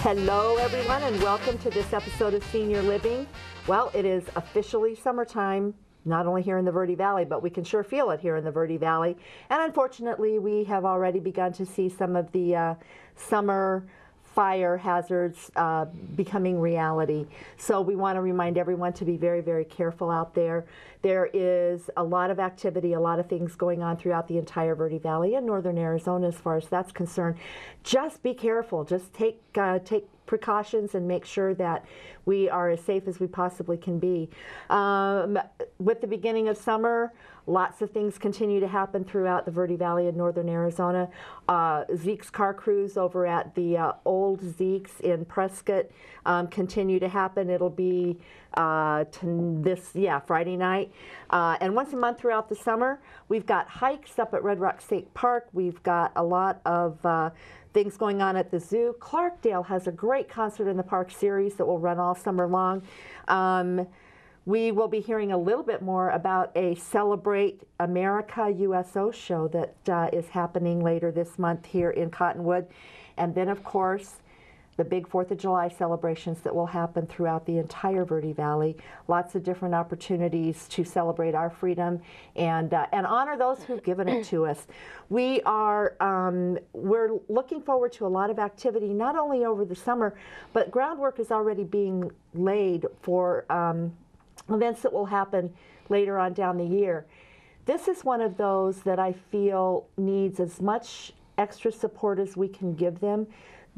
Hello, everyone, and welcome to this episode of Senior Living. Well, it is officially summertime, not only here in the Verde Valley, but we can sure feel it here in the Verde Valley. And unfortunately, we have already begun to see some of the summer fire hazards becoming reality. So we want to remind everyone to be very, very careful out there. There is a lot of activity, a lot of things going on throughout the entire Verde Valley and northern Arizona as far as that's concerned. Just be careful. Just take precautions and make sure that we are as safe as we possibly can be. With the beginning of summer, lots of things continue to happen throughout the Verde Valley and northern Arizona. Zeke's Car Cruise over at the old Zeke's in Prescott continue to happen. It'll be Friday night. And once a month throughout the summer, we've got hikes up at Red Rock State Park. We've got a lot of things going on at the zoo. Clarkdale has a great concert in the park series that will run all summer long. We will be hearing a little bit more about a Celebrate America USO show that is happening later this month here in Cottonwood. And then, of course, the big 4th of July celebrations that will happen throughout the entire Verde Valley. Lots of different opportunities to celebrate our freedom and honor those who've given it to us. We're looking forward to a lot of activity, not only over the summer, but groundwork is already being laid for events that will happen later on down the year. This is one of those that I feel needs as much extra support as we can give them.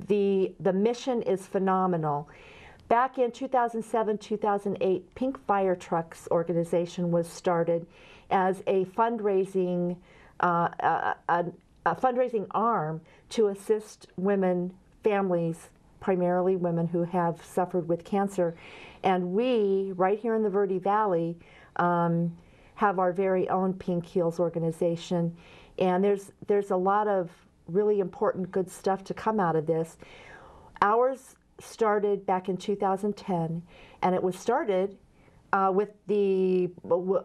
The mission is phenomenal. Back in 2007, 2008, Pink Fire Trucks organization was started as a fundraising arm to assist women, families, primarily women who have suffered with cancer. And we, right here in the Verde Valley, have our very own Pink Heals organization. And there's a lot of really important good stuff to come out of this. Ours started back in 2010, and it was started with the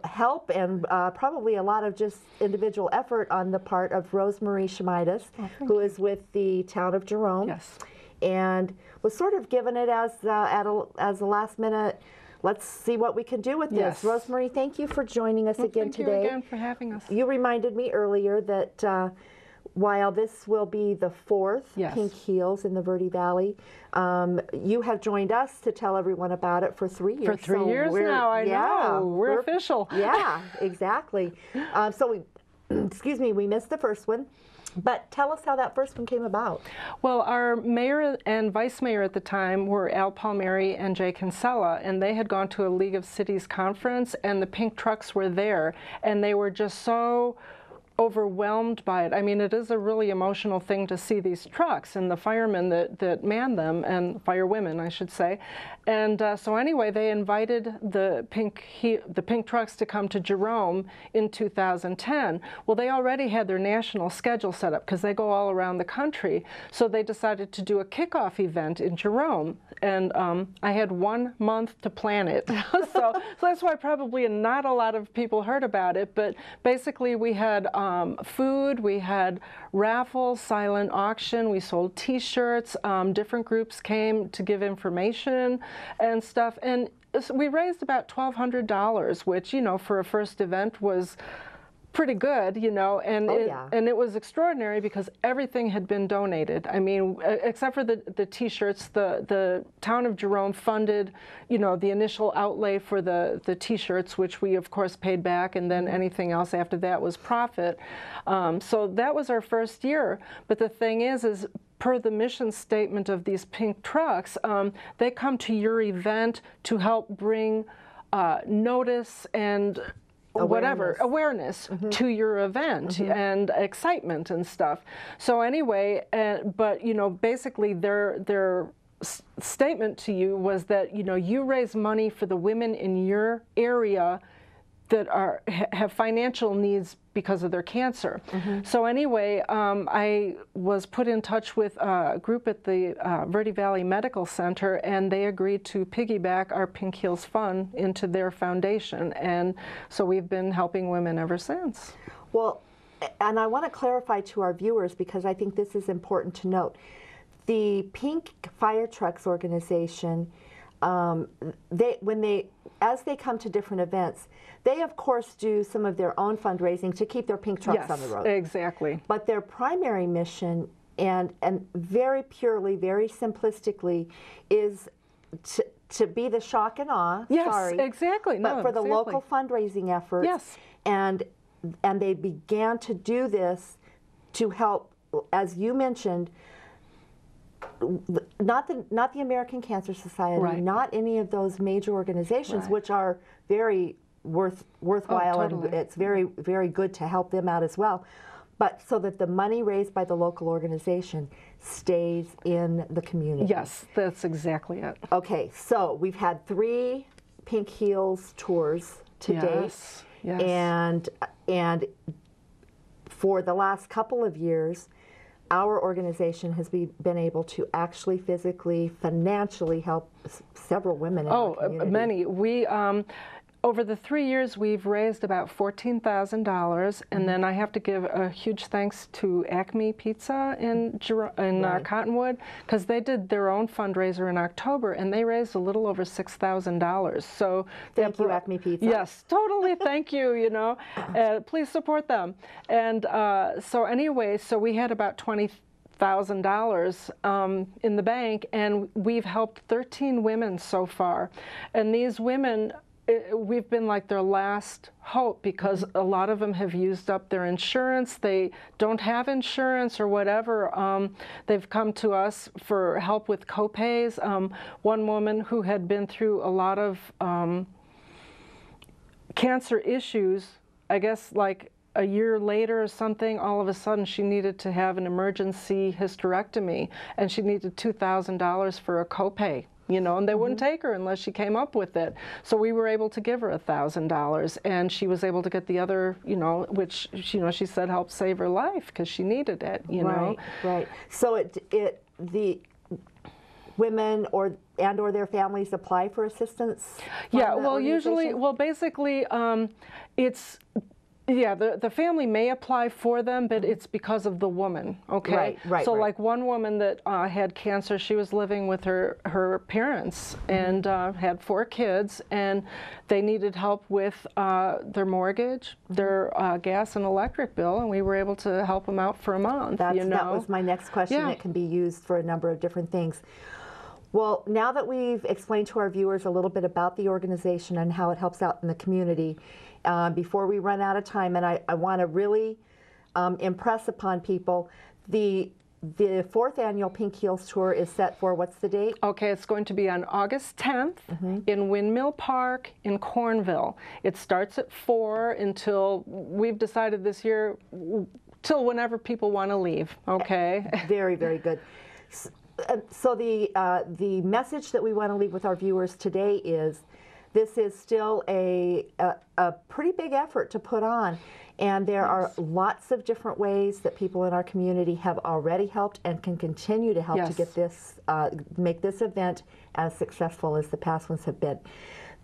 help and probably a lot of just individual effort on the part of Rosemarie Shemidas, who is with the town of Jerome. Yes. And was sort of given it as a last minute, let's see what we can do with this. Yes. Rosemarie, thank you for joining us again today. Thank you again for having us. You reminded me earlier that while this will be the 4th Pink Heals in the Verde Valley, you have joined us to tell everyone about it for 3 years. For 3 years now, I know. We're official. Yeah, exactly. So we missed the first one. But tell us how that first one came about. Well, our mayor and vice mayor at the time were Al Palmieri and Jay Kinsella, and they had gone to a League of Cities conference, and the Pink Trucks were there, and they were just so overwhelmed by it. I mean, it is a really emotional thing to see these trucks and the firemen that man them, and firewomen, I should say. And so anyway, they invited the Pink Trucks to come to Jerome in 2010. Well, they already had their national schedule set up because they go all around the country. So they decided to do a kickoff event in Jerome. And I had 1 month to plan it. so that's why probably not a lot of people heard about it. But basically we had food, we had raffles, silent auction, we sold T-shirts, different groups came to give information and stuff, and we raised about $1,200, which, you know, for a first event was pretty good, you know, and it was extraordinary because everything had been donated. I mean, except for the T-shirts, the town of Jerome funded, you know, the initial outlay for the T-shirts, which we of course paid back, and then anything else after that was profit. So that was our first year. But the thing is per the mission statement of these Pink Trucks, they come to your event to help bring notice and awareness to your event and excitement and stuff. So anyway, but you know, basically their statement to you was that, you know, you raise money for the women in your area that have financial needs because of their cancer. So anyway, I was put in touch with a group at the Verde Valley Medical Center, and they agreed to piggyback our Pink Heals Fund into their foundation. And so we've been helping women ever since. Well, and I want to clarify to our viewers, because I think this is important to note. The Pink Fire Trucks organization, as they come to different events, they of course do some of their own fundraising to keep their pink trucks on the road. Exactly. But their primary mission, and very purely, very simplistically, is to be the shock and awe. Yes, sorry, exactly. But for the local fundraising efforts. Yes. And they began to do this to help, as you mentioned, not the American Cancer Society, right. not any of those major organizations, right. which are very worthwhile, totally. and it's very, very good to help them out as well. But so that the money raised by the local organization stays in the community. Yes, that's exactly it. Okay, so we've had 3 Pink Heels tours to date. Yes. And for the last couple of years, our organization has been able to actually physically, financially help several women in our community. Many. We, over the 3 years, we've raised about $14,000, and then I have to give a huge thanks to Acme Pizza in Right. Cottonwood, because they did their own fundraiser in October, and they raised a little over $6,000. So Thank you, Acme Pizza. Yes, totally. Thank you. You know, please support them. And so anyway, so we had about $20,000 in the bank, and we've helped 13 women so far. And these women, we've been like their last hope, because a lot of them have used up their insurance. They don't have insurance or whatever. They've come to us for help with co-pays. One woman who had been through a lot of cancer issues, I guess like a year later or something, all of a sudden she needed to have an emergency hysterectomy, and she needed $2,000 for a copay. You know, and they wouldn't take her unless she came up with it. So we were able to give her $1,000, and she was able to get the other, you know, which, you know, she said helped save her life because she needed it, you know. Right. So the women or their families apply for assistance? Yeah, well, usually, well, basically, it's, yeah, the family may apply for them, but it's because of the woman, okay? Right. So like one woman that had cancer, she was living with her parents and had 4 kids, and they needed help with their mortgage, their gas and electric bill, and we were able to help them out for a month, you know? That was my next question. Yeah. It can be used for a number of different things. Well, now that we've explained to our viewers a little bit about the organization and how it helps out in the community, before we run out of time, and I want to really impress upon people, the 4th annual Pink Heels Tour is set for, what's the date? Okay, it's going to be on August 10th in Windmill Park in Cornville. It starts at 4 until, we've decided this year, till whenever people want to leave, okay? Very, very good. So the message that we want to leave with our viewers today is, this is still a pretty big effort to put on, and there are lots of different ways that people in our community have already helped and can continue to help to get this, make this event as successful as the past ones have been.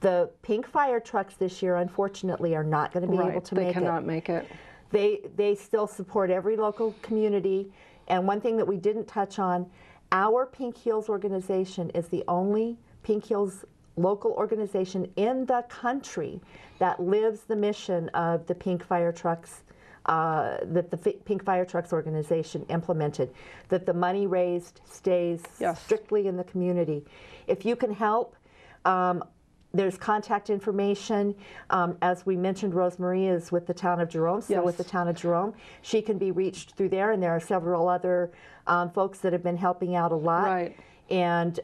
The Pink Fire Trucks this year, unfortunately, are not going to be able to make it. They cannot make it. They still support every local community, and one thing that we didn't touch on, our Pink Heels organization is the only Pink Heels local organization in the country that lives the mission of the Pink Fire Trucks, that the Pink Fire Trucks organization implemented, that the money raised stays strictly in the community. If you can help, there's contact information. As we mentioned, Rosemarie is with the town of Jerome, so with the town of Jerome. She can be reached through there, and there are several other folks that have been helping out a lot. Right. And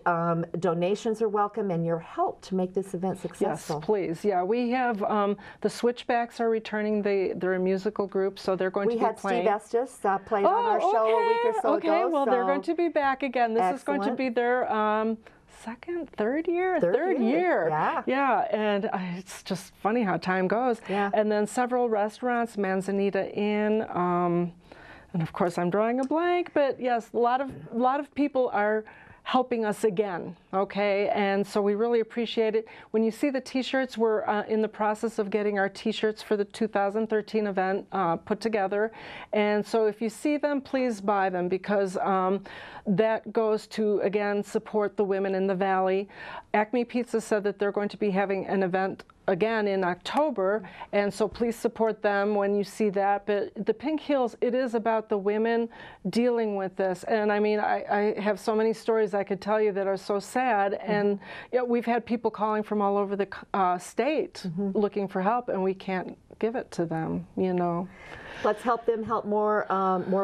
donations are welcome, and your help to make this event successful. Yes, please. Yeah, we have the Switchbacks are returning. They're a musical group, so they're going to be playing. We had Steve Estes played on our show a week or so ago. Okay, well, they're going to be back again. This is going to be their third year. Yeah, and it's just funny how time goes. Yeah. And then several restaurants, Manzanita Inn, and of course I'm drawing a blank, but yes, a lot of people are helping us again, okay? And so we really appreciate it. When you see the t-shirts, we're in the process of getting our t-shirts for the 2013 event put together. And so if you see them, please buy them, because that goes to, again, support the women in the Valley. Acme Pizza said that they're going to be having an event again in October, and so please support them when you see that. But the Pink Heels, it is about the women dealing with this. And I mean, I have so many stories I could tell you that are so sad, and we've had people calling from all over the state looking for help, and we can't give it to them, you know. Let's help them help more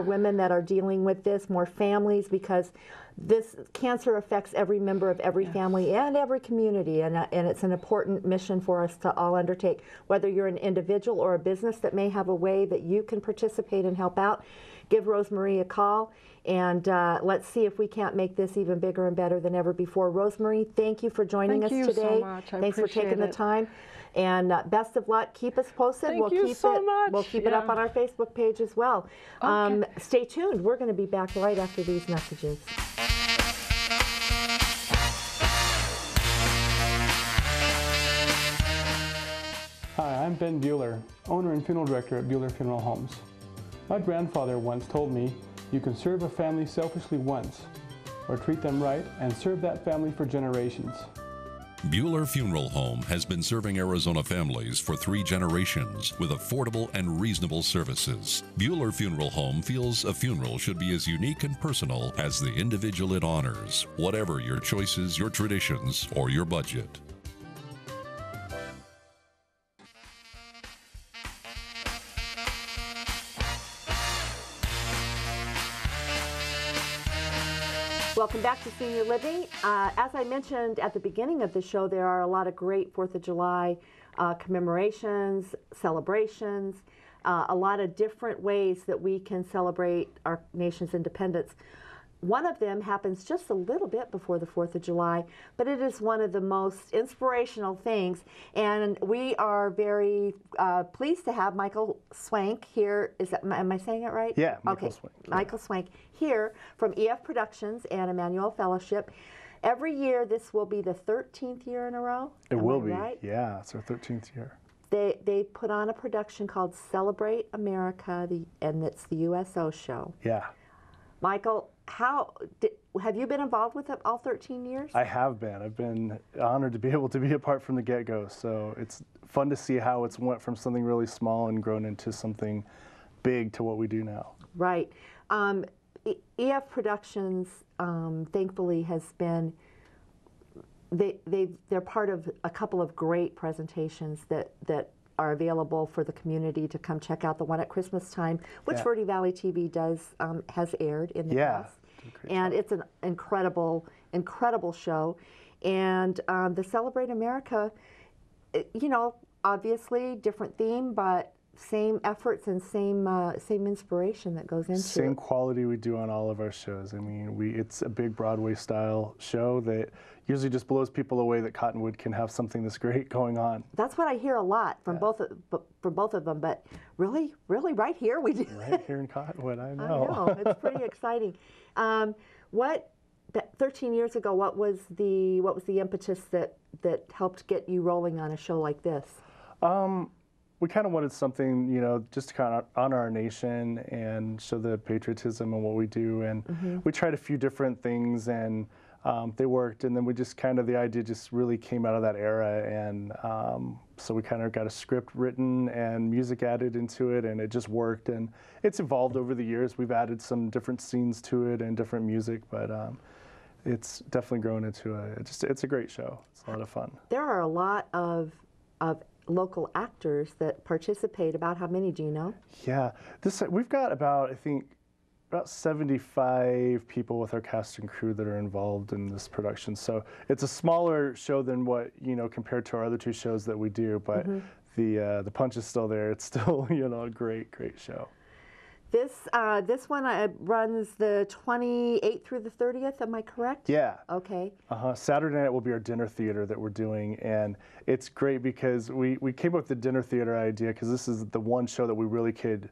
women that are dealing with this, more families, because this cancer affects every member of every family and every community, and it's an important mission for us to all undertake. Whether you're an individual or a business that may have a way that you can participate and help out, give Rosemary a call, and let's see if we can't make this even bigger and better than ever before. Rosemary, thank you for joining us today. Thank you so much. Thanks for taking the time. And best of luck. Keep us posted. Thank you so much. We'll keep it up on our Facebook page as well. Okay. Stay tuned. We're going to be back right after these messages. Hi, I'm Ben Bueller, owner and funeral director at Bueller Funeral Homes. My grandfather once told me, you can serve a family selfishly once, or treat them right and serve that family for generations. Bueller Funeral Home has been serving Arizona families for 3 generations with affordable and reasonable services. Bueller Funeral Home feels a funeral should be as unique and personal as the individual it honors, whatever your choices, your traditions, or your budget. Welcome back to Senior Living. As I mentioned at the beginning of the show, there are a lot of great 4th of July commemorations, celebrations, a lot of different ways that we can celebrate our nation's independence. One of them happens just a little bit before the 4th of July, but it is one of the most inspirational things. And we are very pleased to have Michael Swank here. Am I saying it right? Yeah, Michael Swank. Yeah. Michael Swank here from EF Productions and Emmanuel Fellowship. Every year, this will be the 13th year in a row. It will be, right? Yeah, it's our 13th year. They put on a production called Celebrate America, and it's the USO show. Yeah. Michael, have you been involved with it all 13 years? I have been. I've been honored to be able to be a part from the get-go. So it's fun to see how it's went from something really small and grown into something big to what we do now. Right. EF Productions, thankfully, has been. They're part of a couple of great presentations that are available for the community to come check out. The one at Christmas time, which Verde Valley TV has aired in the past. And it's an incredible show. And the Celebrate America, you know, obviously different theme, but same efforts and same inspiration that goes into it. Same quality we do on all of our shows. I mean, it's a big Broadway style show that usually just blows people away that Cottonwood can have something this great going on. That's what I hear a lot from both of them. But really, right here we do. Right here in Cottonwood, I know. I know, it's pretty exciting. 13 years ago, what was the impetus that helped get you rolling on a show like this? We kind of wanted something, you know, just to kind of honor our nation and show the patriotism and what we do. And we tried a few different things, and they worked. And then we just kind of, the idea just really came out of that era. And so we kind of got a script written and music added into it, and it just worked. And it's evolved over the years. We've added some different scenes to it and different music, but it's definitely grown into it's a great show. It's a lot of fun. There are a lot of local actors that participate. About how many do you know? Yeah, we've got about, I think, about 75 people with our cast and crew that are involved in this production. So it's a smaller show than what, you know, compared to our other 2 shows that we do, but the punch is still there. It's still, you know, a great show. This one runs the 28th through the 30th, am I correct? Yeah. Okay. Saturday night will be our dinner theater that we're doing, and it's great because we came up with the dinner theater idea because this is the one show that we really could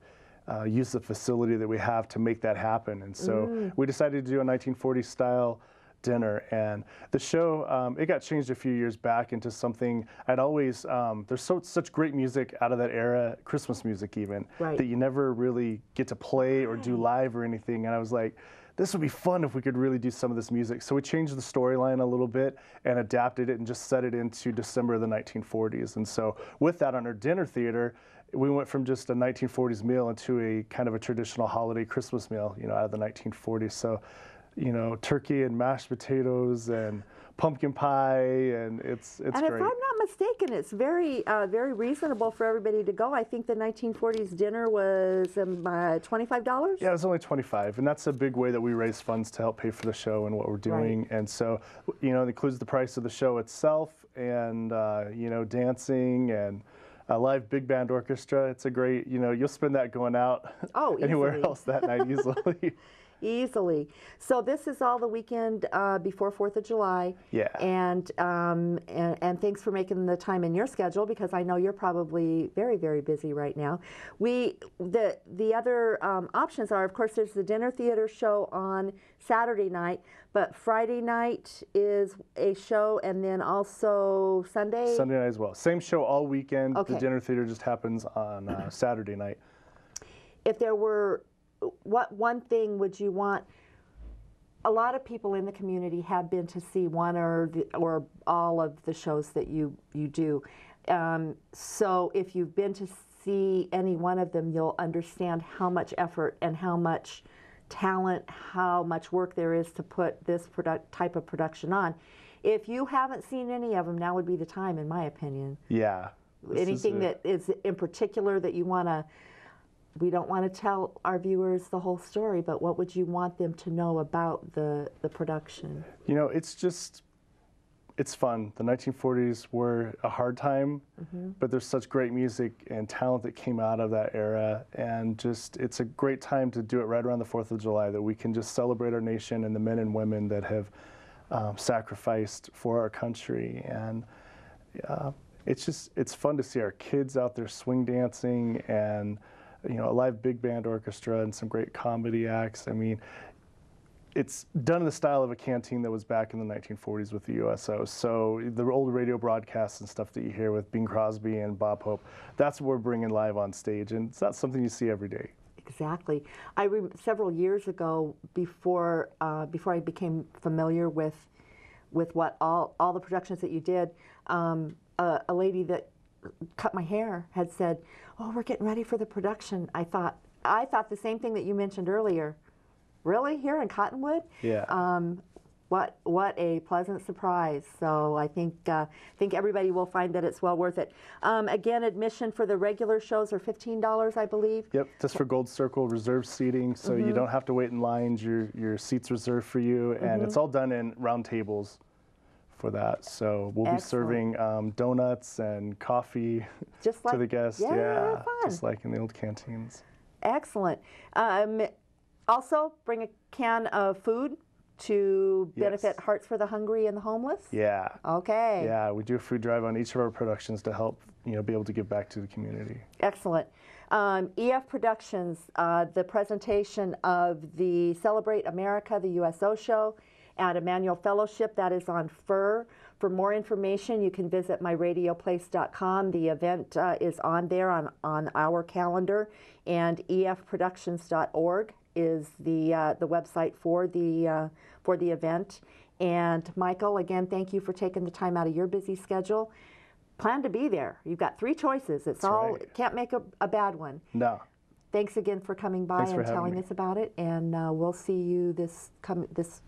use the facility that we have to make that happen. And so we decided to do a 1940s style dinner. And the show, it got changed a few years back into something I'd always, there's such great music out of that era, Christmas music even, Right. that you never really get to play or do live or anything. And I was like, this would be fun if we could really do some of this music. So we changed the storyline a little bit and adapted it and just set it into December of the 1940s. And so with that, on our dinner theater, we went from just a 1940s meal into a kind of a traditional holiday Christmas meal, you know, out of the 1940s. So, you know, turkey and mashed potatoes and pumpkin pie, and it's And great. if I'm not mistaken, it's very very reasonable for everybody to go. I think the 1940s dinner was $25. Yeah, it was only 25, and that's a big way that we raise funds to help pay for the show and what we're doing. Right. And so, you know, it includes the price of the show itself, and you know, dancing and a live big band orchestra. It's a great, you know, you'll spend that going out anywhere easily. else that night easily. Easily. So this is all the weekend before 4th of July. Yeah. And thanks for making the time in your schedule, because I know you're probably very, very busy right now. The other options are, of course, there's the dinner theater show on Saturday night, but Friday night is a show, and then also Sunday? Sunday night as well. Same show all weekend. Okay. The dinner theater just happens on Saturday night. If there were, what one thing would you want? A lot of people in the community have been to see one or all of the shows that you do. So if you've been to see any one of them, you'll understand how much effort and how much talent, how much work there is to put this type of production on. If you haven't seen any of them, now would be the time, in my opinion. Yeah. Anything that is in particular that you want to, we don't want to tell our viewers the whole story, but what would you want them to know about the production? You know, it's fun. The 1940s were a hard time, but there's such great music and talent that came out of that era, and just it's a great time to do it right around the 4th of July, that we can just celebrate our nation and the men and women that have sacrificed for our country. And it's fun to see our kids out there swing dancing, and you know, a live big band orchestra and some great comedy acts. I mean, it's done in the style of a canteen that was back in the 1940s with the USO. So the old radio broadcasts and stuff that you hear with Bing Crosby and Bob Hope, that's what we're bringing live on stage, and it's not something you see every day. Exactly. Several years ago, before I became familiar with what all the productions that you did, a lady that cut my hair had said, "Oh, we're getting ready for the production." I thought the same thing that you mentioned earlier. Really? Here in Cottonwood? Yeah. What a pleasant surprise. So I think everybody will find that it's well worth it. Again, admission for the regular shows are $15, I believe. Yep, just for Gold Circle reserved seating, so you don't have to wait in lines. Your seat's reserved for you, and it's all done in round tables for that. So we'll be serving donuts and coffee Just to like, the guests. yeah, fun. Just like in the old canteens. Excellent. Also, bring a can of food to benefit Yes. Hearts for the Hungry and the Homeless? Yeah. Okay. Yeah, we do a food drive on each of our productions to help, you know, be able to give back to the community. Excellent. EF Productions, the presentation of the Celebrate America, the USO show, at Emmanuel Fellowship, that is on Fur. For more information, you can visit myradioplace.com. The event is on there on our calendar, and efproductions.org is the website for the event. And Michael, again, thank you for taking the time out of your busy schedule. Plan to be there. You've got 3 choices. It's all right. Can't make a bad one. No. Thanks again for coming by Thanks for and having telling me. us about it. And we'll see you in It's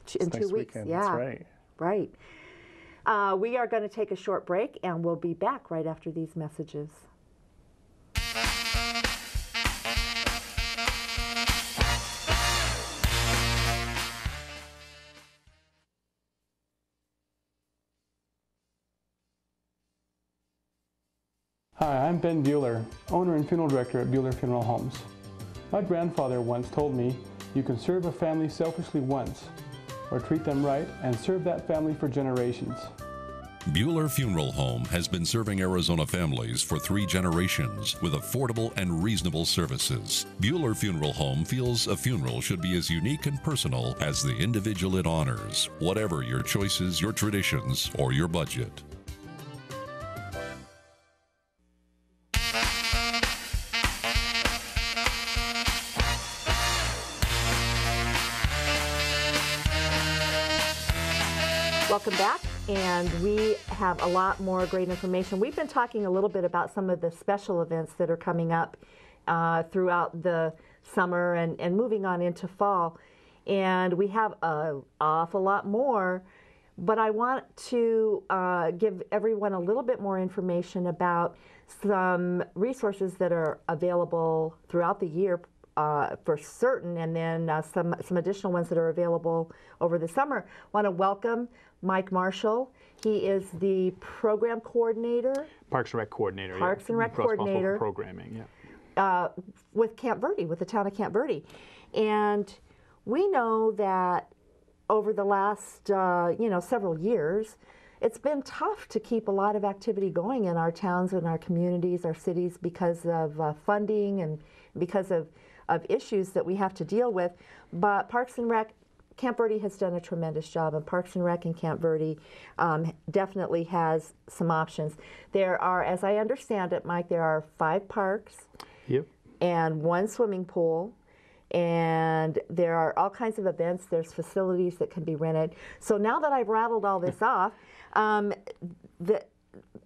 2 next weeks. weekend. Yeah, That's right. Right. We are going to take a short break, and we'll be back right after these messages. Hi, I'm Ben Bueller, owner and funeral director at Bueller Funeral Homes. My grandfather once told me, you can serve a family selfishly once, or treat them right and serve that family for generations. Bueller Funeral Home has been serving Arizona families for 3 generations with affordable and reasonable services. Bueller Funeral Home feels a funeral should be as unique and personal as the individual it honors, whatever your choices, your traditions, or your budget. Welcome back, and we have a lot more great information. We've been talking a little bit about some of the special events that are coming up throughout the summer and moving on into fall, and we have an awful lot more, but I want to give everyone a little bit more information about some resources that are available throughout the year for certain, and then some additional ones that are available over the summer. I want to welcome Mike Marshall. He is the program coordinator. Parks and Rec coordinator. Parks and Rec coordinator. For programming, with Camp Verde, with the town of Camp Verde. And we know that over the last, several years, it's been tough to keep a lot of activity going in our towns and our communities, our cities, because of funding and because of issues that we have to deal with. But Parks and Rec, Camp Verde has done a tremendous job, and Parks and Rec in Camp Verde definitely has some options. There are, as I understand it, Mike, there are 5 parks and 1 swimming pool, and there are all kinds of events. There's facilities that can be rented. So now that I've rattled all this off,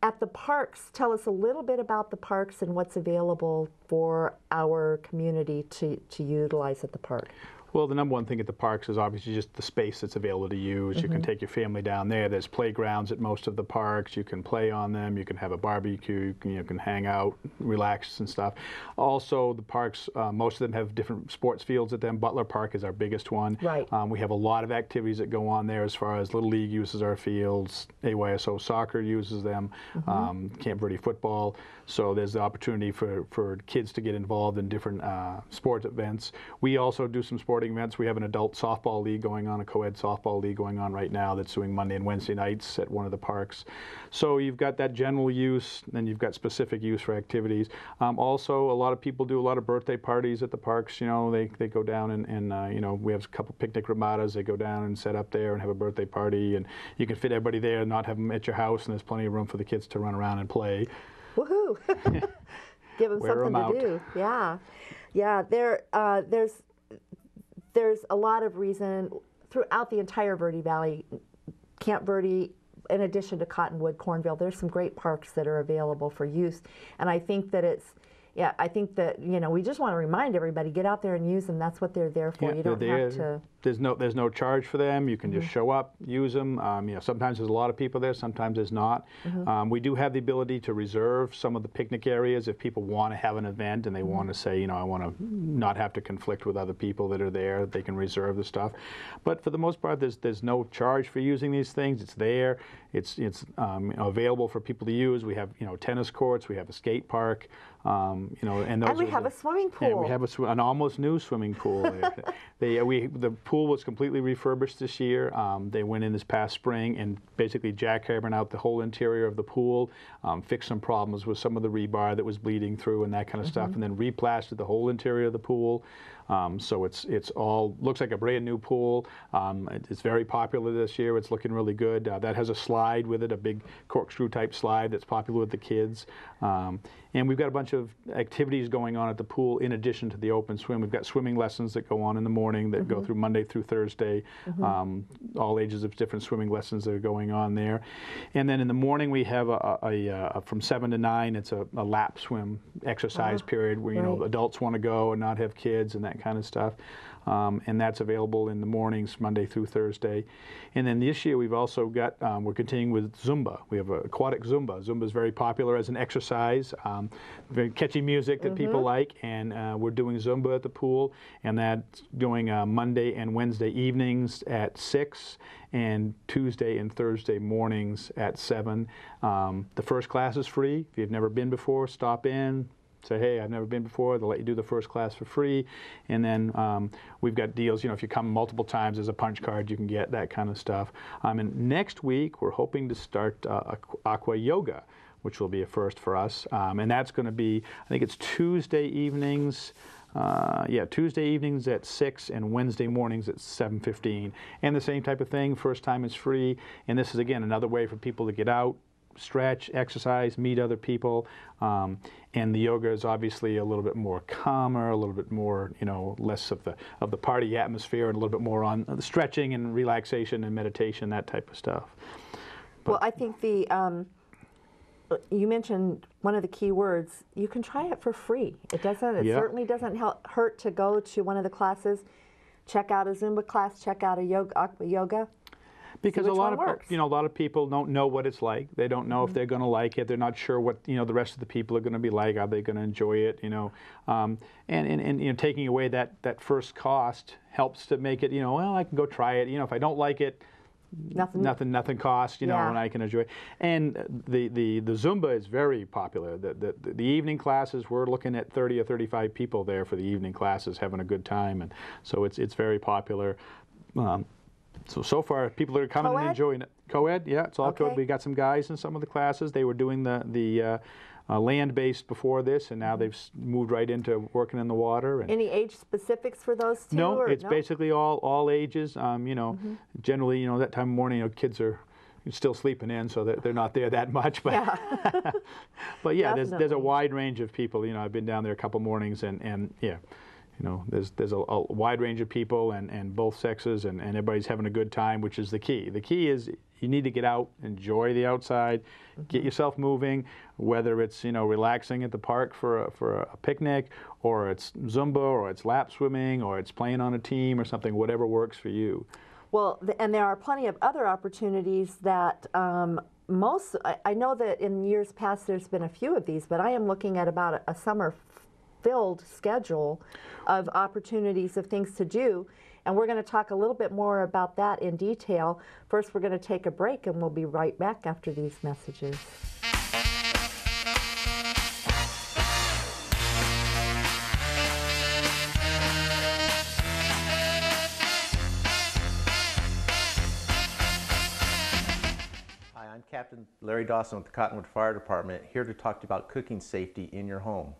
at the parks, tell us a little bit about the parks and what's available for our community to utilize at the park. Well, the number one thing at the parks is obviously just the space that's available to use. You can take your family down there. There's playgrounds at most of the parks. You can play on them. You can have a barbecue. You can hang out, relax and stuff. Also, the parks, most of them have different sports fields at them. Butler Park is our biggest one. Right. We have a lot of activities that go on there as far as Little League uses our fields, AYSO soccer uses them, Camp Verde football. So there's the opportunity for kids to get involved in different sports events. We also do some sporting events. We have an adult softball league going on, a co-ed softball league going on right now that's doing Monday and Wednesday nights at one of the parks. So you've got that general use, and you've got specific use for activities. Also, a lot of people do a lot of birthday parties at the parks. You know, they go down and you know, we have a couple picnic ramadas. They go down and set up there and have a birthday party, and you can fit everybody there and not have them at your house, and there's plenty of room for the kids to run around and play. Woohoo! Give them something to do. Yeah, yeah. There's a lot of reason throughout the entire Verde Valley, Camp Verde, in addition to Cottonwood, Cornville. There's some great parks that are available for use, and I think that I think that we just want to remind everybody, get out there and use them. That's what they're there for. Yeah, you don't have to. There's no charge for them. You can just show up, use them. Sometimes there's a lot of people there, sometimes there's not. We do have the ability to reserve some of the picnic areas if people want to have an event and they want to say, I want to not have to conflict with other people that are there. They can reserve the stuff. But for the most part, there's no charge for using these things. It's there. It's available for people to use. We have tennis courts. We have a skate park. And we have a swimming pool. And we have an almost new swimming pool. The pool was completely refurbished this year. They went in this past spring and basically jackhammered out the whole interior of the pool, fixed some problems with some of the rebar that was bleeding through and that kind of stuff, and then replastered the whole interior of the pool. So it's all looks like a brand new pool. It's very popular this year. It's looking really good. That has a slide with it, a big corkscrew type slide that's popular with the kids. And we've got a bunch of activities going on at the pool in addition to the open swim. We've got swimming lessons that go on in the morning that go through Monday through Thursday. All ages of different swimming lessons that are going on there. And then in the morning we have a from 7 to 9, it's a lap swim exercise period where adults want to go and not have kids and that kind of stuff. And that's available in the mornings, Monday through Thursday. And then this year we've also got, we're continuing with Zumba. We have aquatic Zumba. Zumba is very popular as an exercise, very catchy music that people like, and we're doing Zumba at the pool, and that's doing Monday and Wednesday evenings at 6, and Tuesday and Thursday mornings at 7. The first class is free. If you've never been before, stop in, say, hey, I've never been before. They'll let you do the first class for free. And then we've got deals, if you come multiple times, there's a punch card you can get, that kind of stuff. And next week, we're hoping to start aqua yoga, which will be a first for us. And that's going to be, I think it's Tuesday evenings. Tuesday evenings at 6 and Wednesday mornings at 7:15. And the same type of thing, first time is free. And this is, again, another way for people to get out, stretch, exercise, meet other people. And the yoga is obviously a little bit more calmer, a little bit more, less of the party atmosphere, and a little bit more on the stretching and relaxation and meditation, that type of stuff. Well, I think you mentioned one of the key words. You can try it for free. It certainly doesn't hurt to go to one of the classes, check out a Zumba class, check out a aqua yoga. Because a lot of people don't know what it's like. They don't know if they're going to like it. They're not sure what the rest of the people are going to be like. Are they going to enjoy it? And taking away that first cost helps to make it. Well, I can go try it. If I don't like it, nothing costs, and I can enjoy it. And the Zumba is very popular. The evening classes, we're looking at 30 or 35 people there for the evening classes having a good time, and so it's very popular. So far, people are coming and enjoying it. Co-ed, yeah, it's all co-ed. We got some guys in some of the classes. They were doing the land-based before this, and now they've moved right into working in the water. And any age specifics for those two? No, it's basically all ages. Generally, that time of morning, kids are still sleeping in, so that they're not there that much. But yeah, but yeah, there's a wide range of people. I've been down there a couple mornings, and yeah. There's a wide range of people and both sexes, and everybody's having a good time, which is the key. The key is you need to get out, enjoy the outside, get yourself moving, whether it's relaxing at the park for a picnic, or it's Zumba, or it's lap swimming, or it's playing on a team or something, whatever works for you. Well, and there are plenty of other opportunities that I know that in years past there's been a few of these, but I am looking at about a summer filled schedule of opportunities of things to do, and we're going to talk a little bit more about that in detail. First, we're going to take a break, and we'll be right back after these messages. Hi, I'm Captain Larry Dawson with the Cottonwood Fire Department, here to talk to you about cooking safety in your home.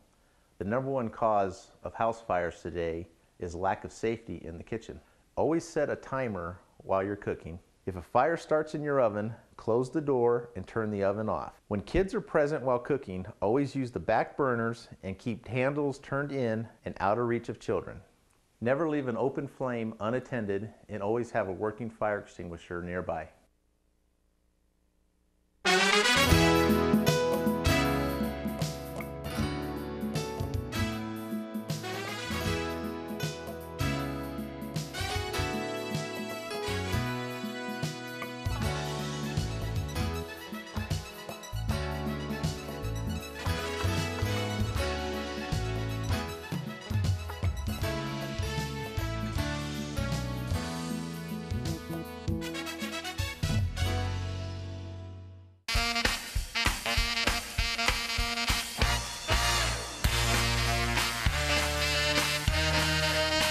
The number one cause of house fires today is lack of safety in the kitchen. Always set a timer while you're cooking. If a fire starts in your oven, close the door and turn the oven off. When kids are present while cooking, always use the back burners and keep handles turned in and out of reach of children. Never leave an open flame unattended, and always have a working fire extinguisher nearby.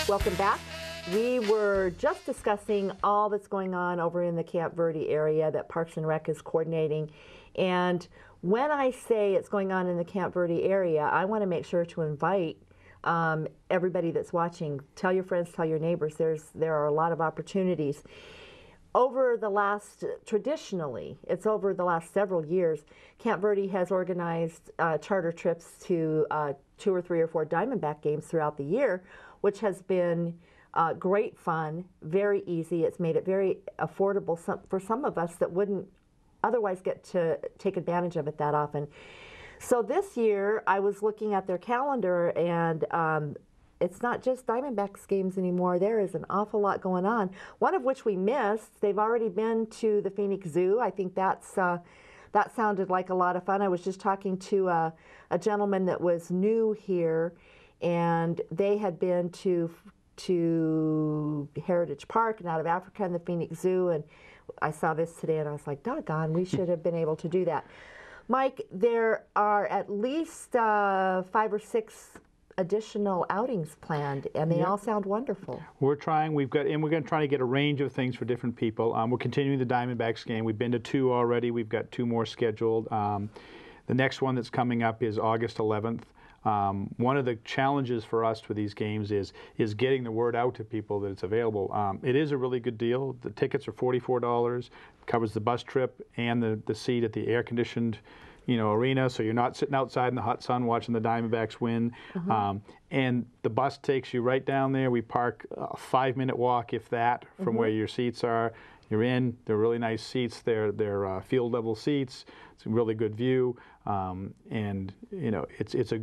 Welcome back. We were just discussing all that's going on over in the Camp Verde area that Parks and Rec is coordinating. And when I say it's going on in the Camp Verde area, I want to make sure to invite everybody that's watching. Tell your friends, tell your neighbors. There are a lot of opportunities. Traditionally, it's over the last several years, Camp Verde has organized charter trips to 2 or 3 or 4 Diamondback games throughout the year, which has been great fun, very easy. It's made it very affordable for some of us that wouldn't otherwise get to take advantage of it that often. So this year, I was looking at their calendar, and it's not just Diamondbacks games anymore. There is an awful lot going on, one of which we missed. They've already been to the Phoenix Zoo. I think that sounded like a lot of fun. I was just talking to a gentleman that was new here, and they had been to Heritage Park and out of Africa and the Phoenix Zoo, and I saw this today and I was like, doggone, we should have been able to do that. Mike, there are at least 5 or 6 additional outings planned, and they all sound wonderful. We're trying. We're going to try to get a range of things for different people. We're continuing the Diamondbacks game. We've been to 2 already. We've got 2 more scheduled. The next one that's coming up is August 11th. One of the challenges for us for these games is getting the word out to people that it's available. It is a really good deal. The tickets are $44, covers the bus trip and the seat at the air-conditioned arena, so you're not sitting outside in the hot sun watching the Diamondbacks win. And the bus takes you right down there. We park a 5-minute walk, if that, from where your seats are. You're in. They're really nice seats. They're field level seats. It's a really good view, and it's a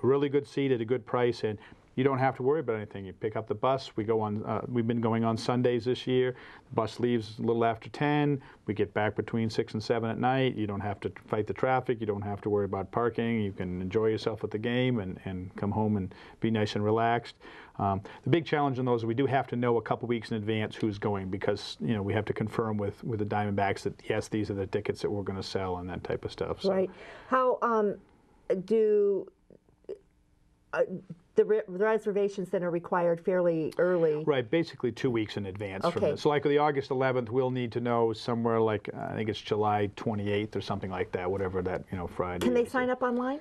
really good seat at a good price, and you don't have to worry about anything. You pick up the bus. We go on. We've been going on Sundays this year. The bus leaves a little after 10. We get back between 6 and 7 at night. You don't have to fight the traffic. You don't have to worry about parking. You can enjoy yourself at the game and come home and be nice and relaxed. The big challenge in those is we do have to know a couple weeks in advance who's going, because we have to confirm with the Diamondbacks that yes, these are the tickets that we're going to sell and that type of stuff. So. Right. How do the reservations then are required fairly early? Right, basically 2 weeks in advance from this. So like the August 11th, we'll need to know somewhere like, I think it's July 28th or something like that, whatever that, Friday Can they is. sign up online?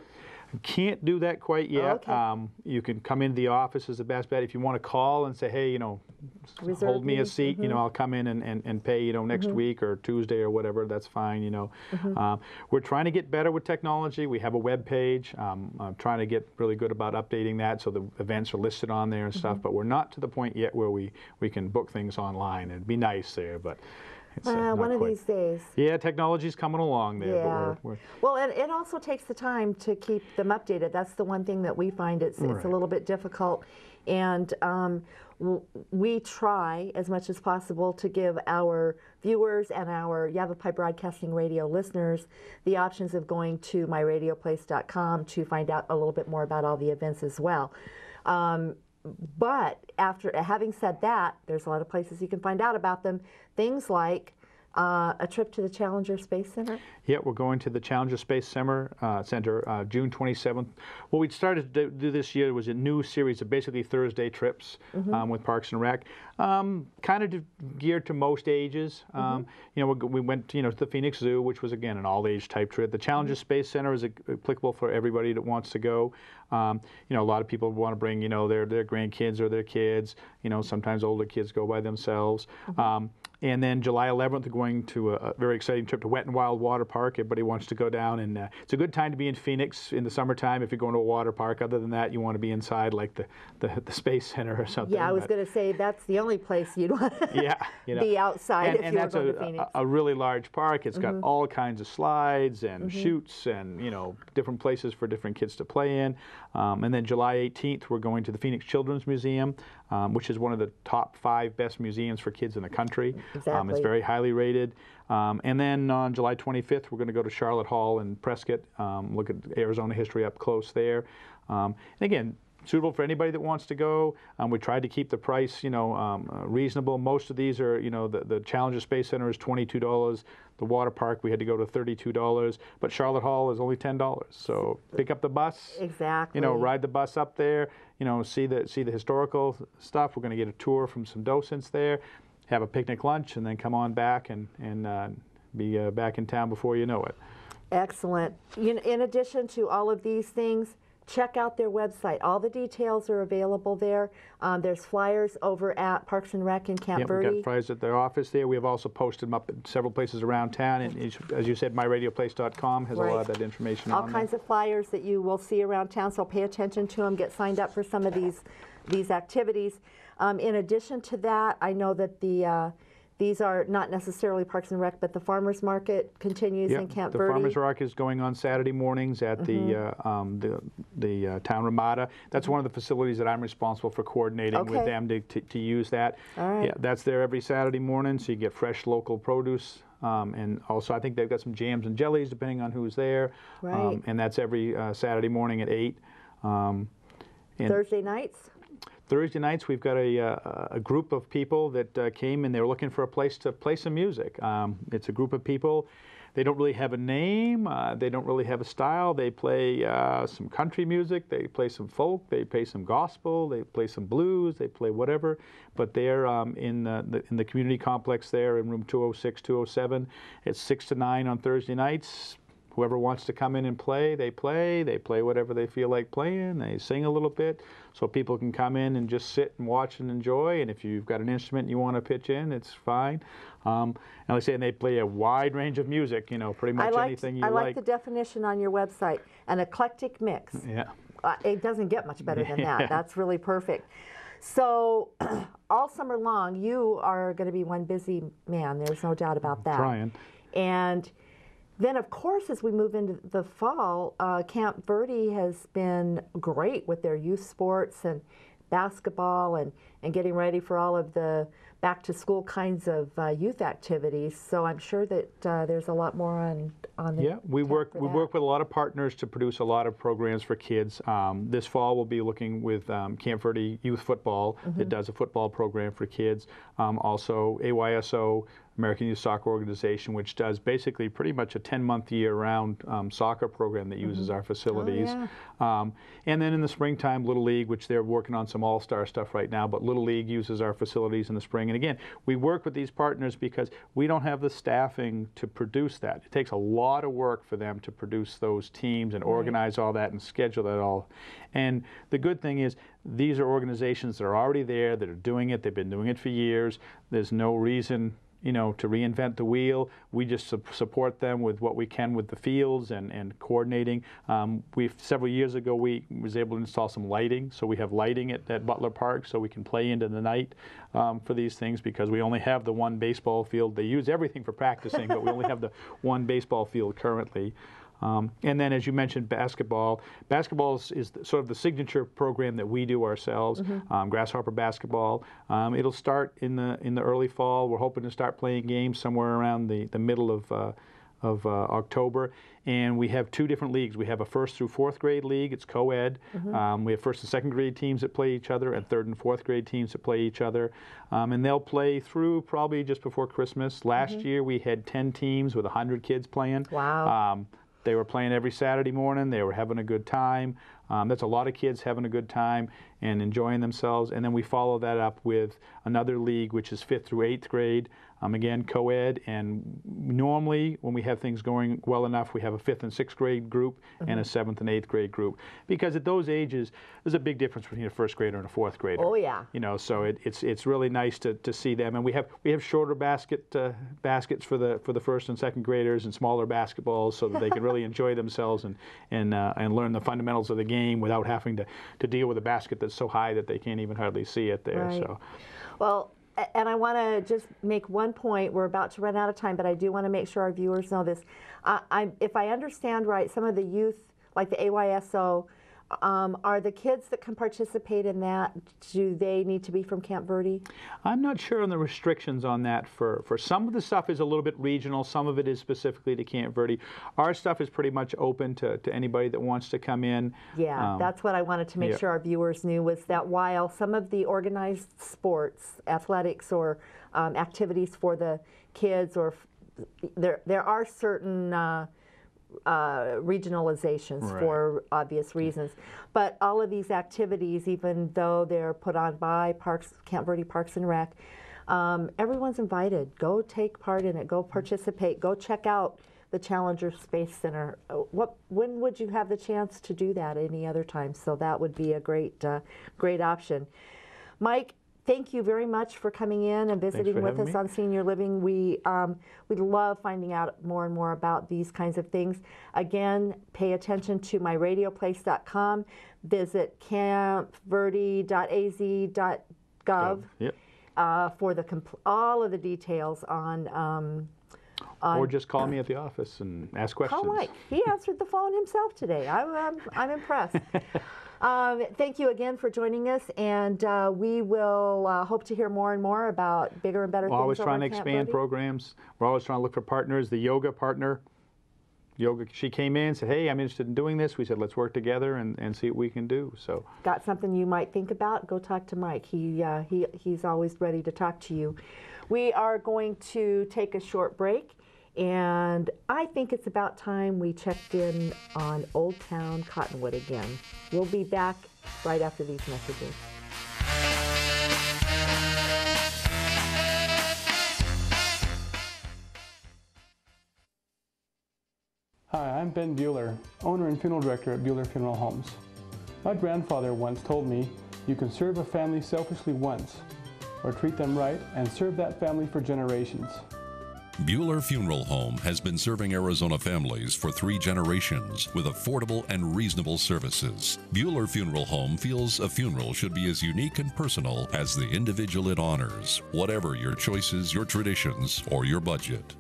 Can't do that quite yet. Oh, okay. You can come into the office is the best bet. If you want to call and say, hey, hold me a seat, I'll come in and pay, next week or Tuesday or whatever, that's fine, We're trying to get better with technology. We have a web page. I'm trying to get really good about updating that so the events are listed on there and stuff, but we're not to the point yet where we can book things online. It'd be nice there, but it's one of these days. Yeah, technology's coming along there. Yeah. But well, and it also takes the time to keep them updated. That's the one thing that we find it's a little bit difficult. And we try as much as possible to give our viewers and our Yavapai Broadcasting Radio listeners the options of going to myradioplace.com to find out a little bit more about all the events as well. But after having said that, there's a lot of places you can find out about them. Things like a trip to the Challenger Space Center. Yeah, we're going to the Challenger Space Center, June 27th. What we started to do this year was a new series of basically Thursday trips with Parks and Rec, kind of geared to most ages. We went to the Phoenix Zoo, which was again an all-age type trip. The Challenger Space Center is applicable for everybody that wants to go. A lot of people want to bring their grandkids or their kids. Sometimes older kids go by themselves. And then July 11th, we're going to a very exciting trip to Wet and Wild Water Park. Everybody wants to go down, and it's a good time to be in Phoenix in the summertime if you're going to a water park. Other than that, you want to be inside like the Space Center or something. Yeah, I was going to say that's the only place you'd want to be outside if you were going to Phoenix. And that's a really large park. It's got all kinds of slides and chutes and different places for different kids to play in. And then July 18th, we're going to the Phoenix Children's Museum, which is one of the top 5 best museums for kids in the country. Exactly. It's very highly rated. And then on July 25th, we're going to go to Charlotte Hall in Prescott, look at Arizona history up close there. And again, suitable for anybody that wants to go. We tried to keep the price, reasonable. Most of these are, the Challenger Space Center is $22. The water park, we had to go to $32. But Charlotte Hall is only $10. So pick up the bus. Exactly. Ride the bus up there. See the historical stuff. We're going to get a tour from some docents there. Have a picnic lunch, and then come on back and be back in town before you know it. Excellent. In addition to all of these things, check out their website. All the details are available there. There's flyers over at Parks and Rec in Camp Verde. We've got flyers at their office there. We have also posted them up at several places around town. And as you said, myradioplace.com has a lot of that information on there. All kinds of flyers that you will see around town, so pay attention to them. Get signed up for some of these activities. In addition to that, I know that these are not necessarily Parks and Rec, but the Farmers Market continues in Camp Verde. The Farmers Market is going on Saturday mornings at the Town Ramada. That's one of the facilities that I'm responsible for coordinating with them to use that. All right. Yeah, that's there every Saturday morning, so you get fresh local produce. And also, I think they've got some jams and jellies, depending on who's there. Right. And that's every Saturday morning at 8. Thursday nights? Thursday nights, we've got a group of people that came and they were looking for a place to play some music. It's a group of people. They don't really have a name. They don't really have a style. They play some country music. They play some folk. They play some gospel. They play some blues. They play whatever. But they're in the community complex there in room 206, 207. It's 6 to 9 on Thursday nights. Whoever wants to come in and play, they play. They play whatever they feel like playing. They sing a little bit, so people can come in and just sit and watch and enjoy. And if you've got an instrument you want to pitch in, it's fine. And like I say, they play a wide range of music. You know, pretty much anything you like. I like the definition on your website, an eclectic mix. Yeah. It doesn't get much better than that. That's really perfect. So all summer long, you are going to be one busy man. There's no doubt about that. Trying. And then, of course, as we move into the fall, Camp Verde has been great with their youth sports and basketball and getting ready for all of the back-to-school kinds of youth activities. So I'm sure that there's a lot more on the we work with a lot of partners to produce a lot of programs for kids. This fall we'll be looking with Camp Verde Youth Football that does a football program for kids. Also AYSO, American Youth Soccer Organization, which does basically pretty much a 10-month year-round soccer program that uses our facilities. Oh, yeah. And then in the springtime, Little League, which they're working on some all-star stuff right now, but Little League uses our facilities in the spring. And again, we work with these partners because we don't have the staffing to produce that. It takes a lot of work for them to produce those teams and organize all that and schedule that all. And the good thing is these are organizations that are already there, that are doing it. They've been doing it for years. There's no reason, you know, to reinvent the wheel. We just support them with what we can with the fields and coordinating. Several years ago, we was able to install some lighting, so we have lighting at Butler Park, so we can play into the night for these things, because we only have the one baseball field. They use everything for practicing, but we only have the one baseball field currently. And then, as you mentioned, basketball. Basketball is sort of the signature program that we do ourselves. Grasshopper basketball. It'll start in the early fall. We're hoping to start playing games somewhere around the middle of October. And we have two different leagues. We have a 1st through 4th grade league. It's co-ed. We have 1st and 2nd grade teams that play each other, and 3rd and 4th grade teams that play each other. And they'll play through probably just before Christmas. Last year we had 10 teams with 100 kids playing. Wow. They were playing every Saturday morning. They were having a good time. That's a lot of kids having a good time and enjoying themselves. And then we follow that up with another league, which is 5th through 8th grade. Again, co-ed, and normally when we have things going well enough, we have a 5th and 6th grade group and a 7th and 8th grade group. Because at those ages, there's a big difference between a 1st grader and a 4th grader. Oh yeah. You know, so it's really nice to see them, and we have shorter baskets for the 1st and 2nd graders, and smaller basketballs, so that they can really enjoy themselves and learn the fundamentals of the game without having to deal with a basket that's so high that they can't even hardly see it there. Right. So, well. And I want to just make one point. We're about to run out of time, but I do want to make sure our viewers know this. If I understand right, some of the youth, like the AYSO, are the kids that can participate in that, do they need to be from Camp Verde? I'm not sure on the restrictions on that. For some of the stuff is a little bit regional. Some of it is specifically to Camp Verde. Our stuff is pretty much open to anybody that wants to come in. Yeah, that's what I wanted to make sure our viewers knew, was that while some of the organized sports, athletics, or activities for the kids, or there are certain regionalizations for obvious reasons, but all of these activities, even though they're put on by Camp Verde Parks and Rec, everyone's invited. Go take part in it. Go participate. Go check out the Challenger Space Center. When would you have the chance to do that? Any other time? So that would be a great option. Mike, thank you very much for coming in and visiting with us on Senior Living. We love finding out more and more about these kinds of things. Again, pay attention to myradioplace.com. Visit campverde.az.gov for all of the details on or just call me at the office and ask questions. Call Mike. He answered the phone himself today. I'm impressed. Thank you again for joining us, and we will hope to hear more and more about bigger and better things. We're always trying to Camp expand Verde. Programs. We're always trying to look for partners. The yoga partner, she came in and said, hey, I'm interested in doing this. We said, let's work together and see what we can do. So, got something you might think about? Go talk to Mike. He's always ready to talk to you. We are going to take a short break, And I think it's about time we checked in on Old Town Cottonwood again. We'll be back right after these messages. Hi, I'm Ben Bueller, owner and funeral director at Bueller Funeral Homes. My grandfather once told me, you can serve a family selfishly once, or treat them right and serve that family for generations. Bueller Funeral Home has been serving Arizona families for 3 generations with affordable and reasonable services. Bueller Funeral Home feels a funeral should be as unique and personal as the individual it honors, whatever your choices, your traditions, or your budget.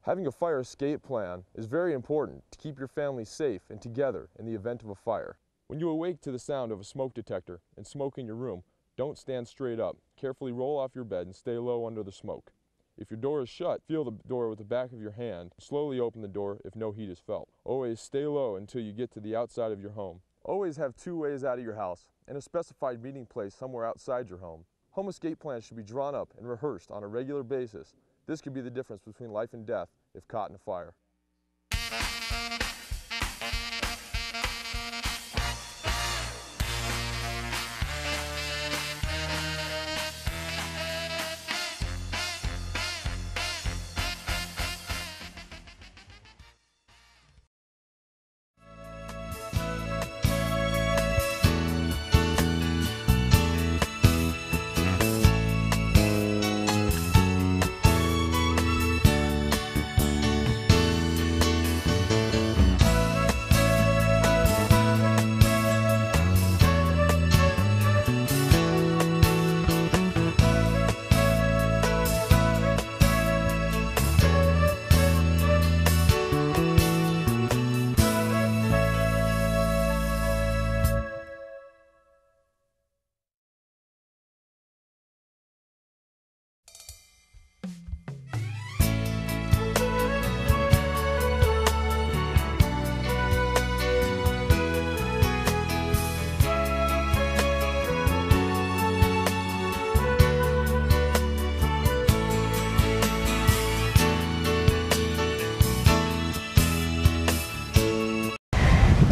Having a fire escape plan is very important to keep your family safe and together in the event of a fire. When you awake to the sound of a smoke detector and smoke in your room, don't stand straight up. Carefully roll off your bed and stay low under the smoke. If your door is shut, feel the door with the back of your hand. Slowly open the door if no heat is felt. Always stay low until you get to the outside of your home. Always have 2 ways out of your house and a specified meeting place somewhere outside your home. Home escape plans should be drawn up and rehearsed on a regular basis. This could be the difference between life and death if caught in a fire.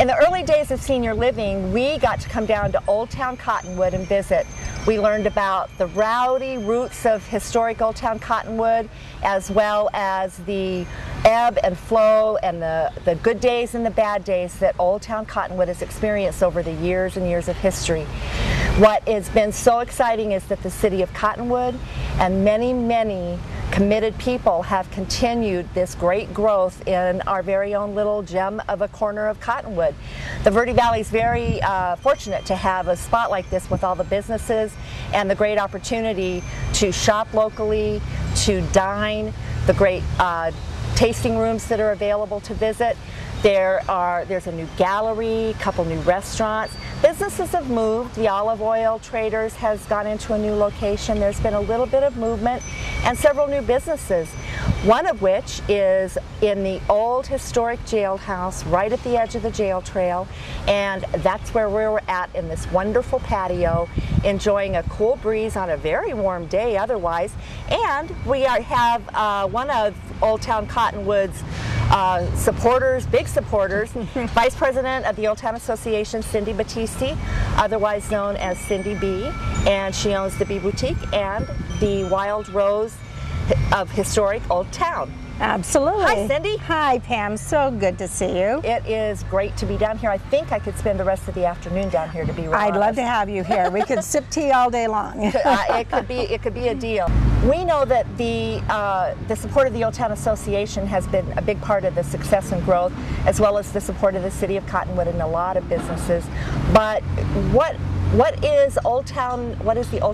In the early days of senior living, we got to come down to Old Town Cottonwood and visit. We learned about the rowdy roots of historic Old Town Cottonwood, as well as the ebb and flow and the good days and the bad days that Old Town Cottonwood has experienced over the years and years of history. What has been so exciting is that the city of Cottonwood and many committed people have continued this great growth in our very own little gem of a corner of Cottonwood. The Verde Valley is very fortunate to have a spot like this with all the businesses and the great opportunity to shop locally, to dine, the great tasting rooms that are available to visit. There's a new gallery, a couple new restaurants. Businesses have moved. The olive oil traders has gone into a new location. There's been a little bit of movement and several new businesses. One of which is in the old historic jailhouse right at the edge of the jail trail, and that's where we're at in this wonderful patio, enjoying a cool breeze on a very warm day otherwise. And we have one of Old Town Cottonwood's supporters, big supporters, Vice President of the Old Town Association, Cindy Battisti, otherwise known as Cindy B, and she owns the B Boutique and the Wild Rose of historic Old Town. Absolutely. Hi, Cindy. Hi, Pam. So good to see you. It is great to be down here. I think I could spend the rest of the afternoon down here, to be real I'd honest. love to have you here. We could sip tea all day long. It could be a deal. We know that the support of the Old Town Association has been a big part of the success and growth, as well as the support of the city of Cottonwood and a lot of businesses. But what is the Old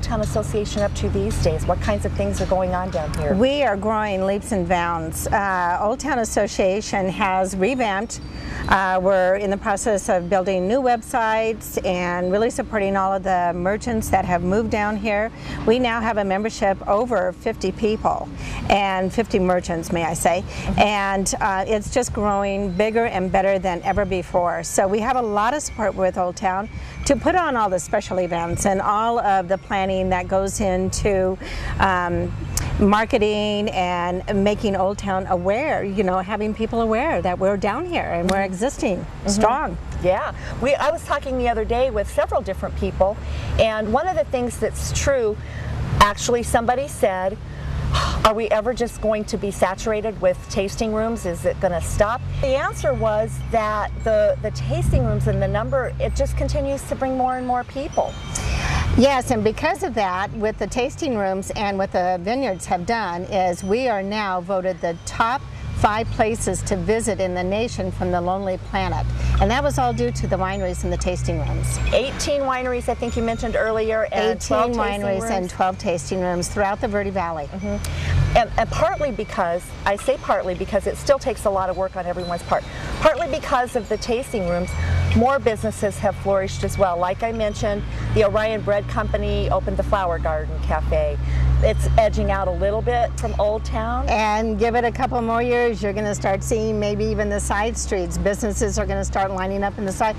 Town Association up to these days? What kinds of things are going on down here? We are growing leaps and bounds. Old Town Association has revamped. We're in the process of building new websites and really supporting all of the merchants that have moved down here. We now have a membership over 50 people and 50 merchants, may I say, and it's just growing bigger and better than ever before. So we have a lot of support with Old Town to put on all the special events and all of the planning that goes into marketing and making Old Town aware, you know, having people aware that we're down here and we're existing strong. Yeah, I was talking the other day with several different people, and one of the things that's true, actually somebody said, are we ever just going to be saturated with tasting rooms? Is it going to stop? The answer was that the tasting rooms and the number, it just continues to bring more and more people. Yes, and because of that, with the tasting rooms and what the vineyards have done, is we are now voted the top 5 places to visit in the nation from the Lonely Planet. And that was all due to the wineries and the tasting rooms. 18 wineries, I think you mentioned earlier, and 18 wineries and 12 tasting rooms throughout the Verde Valley. And partly because, I say partly because it still takes a lot of work on everyone's part, partly because of the tasting rooms, more businesses have flourished as well. Like I mentioned, the Orion Bread Company opened the Flower Garden Cafe. It's edging out a little bit from Old Town. And give it a couple more years, you're going to start seeing maybe even the side streets. Businesses are going to start lining up in the side.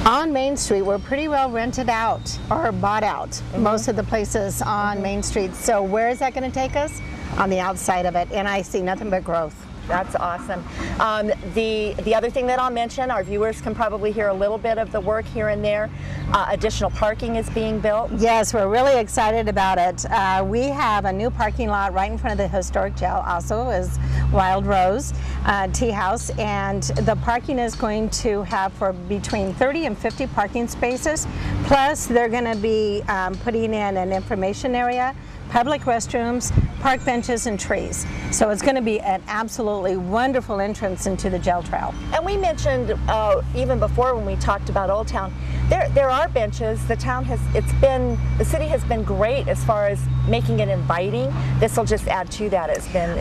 On Main Street, we're pretty well rented out or bought out, most of the places on Main Street. So where is that going to take us? On the outside of it, and I see nothing but growth. That's awesome. The other thing that I'll mention, our viewers can probably hear a little bit of the work here and there. Additional parking is being built. Yes, we're really excited about it. We have a new parking lot right in front of the historic jail, also is Wild Rose Tea House, and the parking is going to have for between 30 and 50 parking spaces. Plus, they're going to be putting in an information area, public restrooms, park benches, and trees. So it's going to be an absolutely wonderful entrance into the jail trail. And we mentioned even before when we talked about Old Town, there are benches. The city has been great as far as making it inviting. This will just add to that.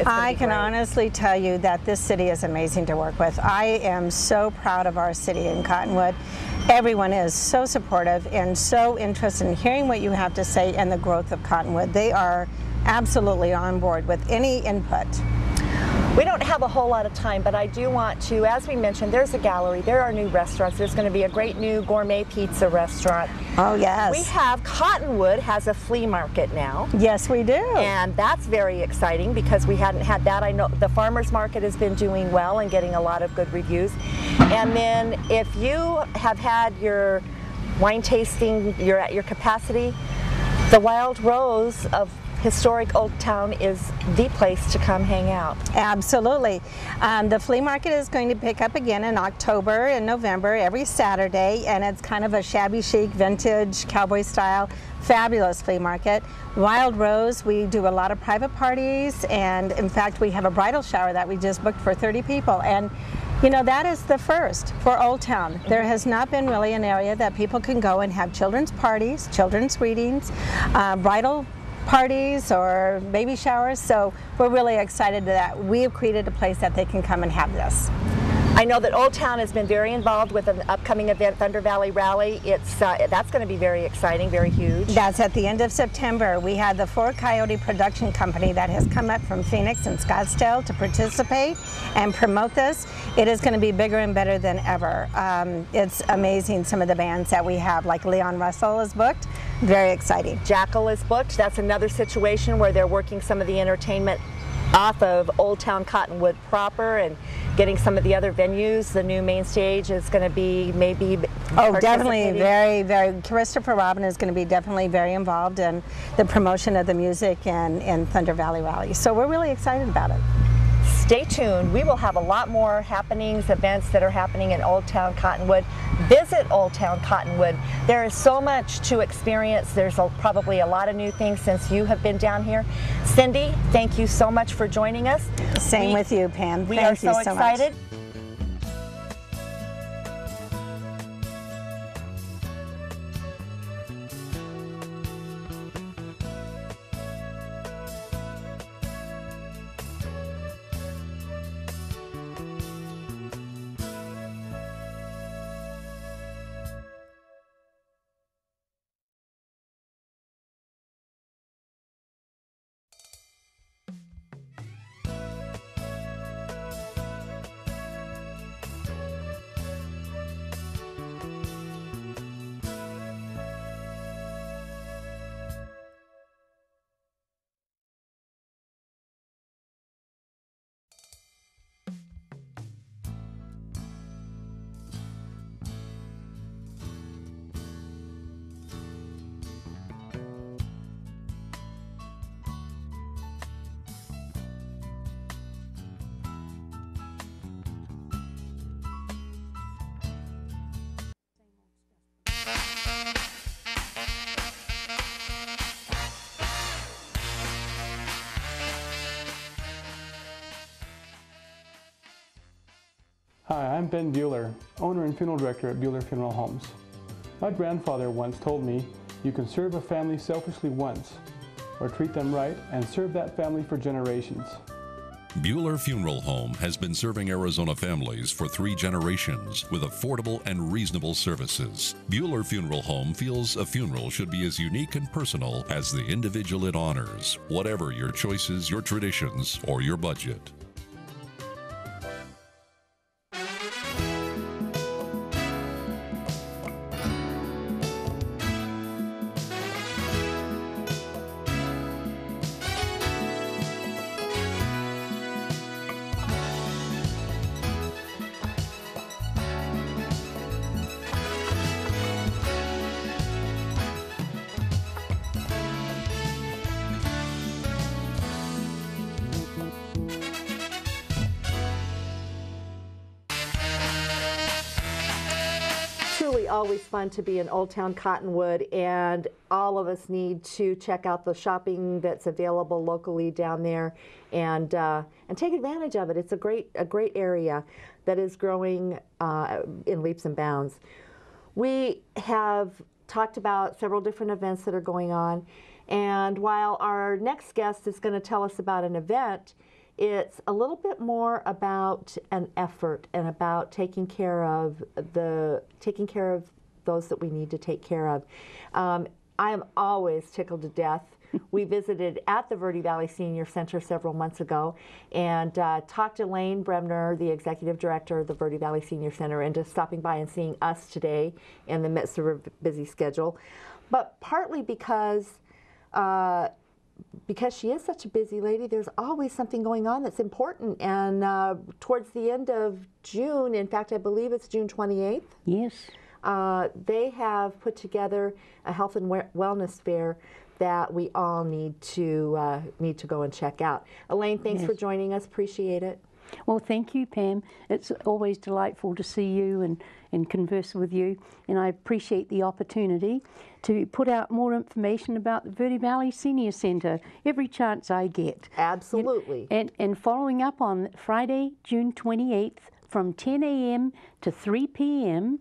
I can honestly tell you that this city is amazing to work with. I am so proud of our city in Cottonwood. Everyone is so supportive and so interested in hearing what you have to say and the growth of Cottonwood. They are absolutely on board with any input. We don't have a whole lot of time, but I do want to, as we mentioned, there's a gallery, there are new restaurants, there's going to be a great new gourmet pizza restaurant. Oh yes. We have, Cottonwood has a flea market now. Yes, we do. And that's very exciting because we hadn't had that. I know the farmers market has been doing well and getting a lot of good reviews. And then if you have had your wine tasting, you're at your capacity, the Wild Rose of historic Old Town is the place to come hang out. Absolutely. The flea market is going to pick up again in October and November every Saturday, and it's kind of a shabby chic, vintage, cowboy style, fabulous flea market. Wild Rose, we do a lot of private parties, and in fact we have a bridal shower that we just booked for 30 people. And you know, that is the first for Old Town. There has not been really an area that people can go and have children's parties, children's readings, bridal parties or baby showers, so we're really excited that we have created a place that they can come and have this. I know that Old Town has been very involved with an upcoming event, Thunder Valley Rally. That's going to be very exciting, very huge. That's at the end of September. We had the 4 Coyote production company that has come up from Phoenix and Scottsdale to participate and promote this. It is going to be bigger and better than ever. It's amazing, some of the bands that we have, like Leon Russell is booked. Very exciting. Jackal is booked. That's another situation where they're working some of the entertainment off of Old Town Cottonwood proper and getting some of the other venues. The new main stage is going to be maybe definitely very, very. Christopher Robin is going to be definitely very involved in the promotion of the music and Thunder Valley Rally. So we're really excited about it. Stay tuned. We will have a lot more happenings, events that are happening in Old Town Cottonwood. Visit Old Town Cottonwood. There is so much to experience. There's probably a lot of new things since you have been down here. Cindy, thank you so much for joining us. Same with you, Pam. We are so excited. Much. Hi, I'm Ben Bueller, owner and funeral director at Bueller Funeral Homes. My grandfather once told me, you can serve a family selfishly once, or treat them right and serve that family for generations. Bueller Funeral Home has been serving Arizona families for 3 generations with affordable and reasonable services. Bueller Funeral Home feels a funeral should be as unique and personal as the individual it honors, whatever your choices, your traditions, or your budget. Truly always fun to be in Old Town Cottonwood, and all of us need to check out the shopping that's available locally down there and take advantage of it. It's a great area that is growing in leaps and bounds. We have talked about several different events that are going on, and while our next guest is going to tell us about an event, it's a little bit more about an effort and about taking care of those that we need to take care of. I am always tickled to death. We visited at the Verde Valley Senior Center several months ago and talked to Lane Bremner, the executive director of the Verde Valley Senior Center, into stopping by and seeing us today in the midst of a busy schedule. But partly because she is such a busy lady, there's always something going on that's important. And towards the end of June, in fact, I believe it's June 28th. Yes. They have put together a health and wellness fair that we all need to go and check out. Elaine, thanks for joining us. Appreciate it. Well, thank you, Pam. It's always delightful to see you and converse with you, and I appreciate the opportunity to put out more information about the Verde Valley Senior Center every chance I get. Absolutely. And following up on Friday, June 28th, from 10 a.m. to 3 p.m.,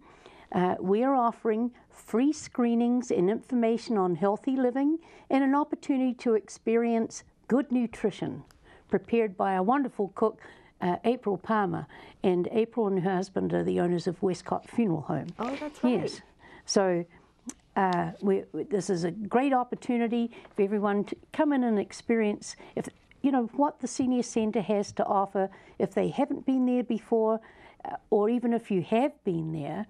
we are offering free screenings and information on healthy living and an opportunity to experience good nutrition prepared by a wonderful cook, April Palmer. And April and her husband are the owners of Westcott Funeral Home. Oh, that's right. Yes. So this is a great opportunity for everyone to come in and experience what the Senior Centre has to offer. If they haven't been there before, or even if you have been there,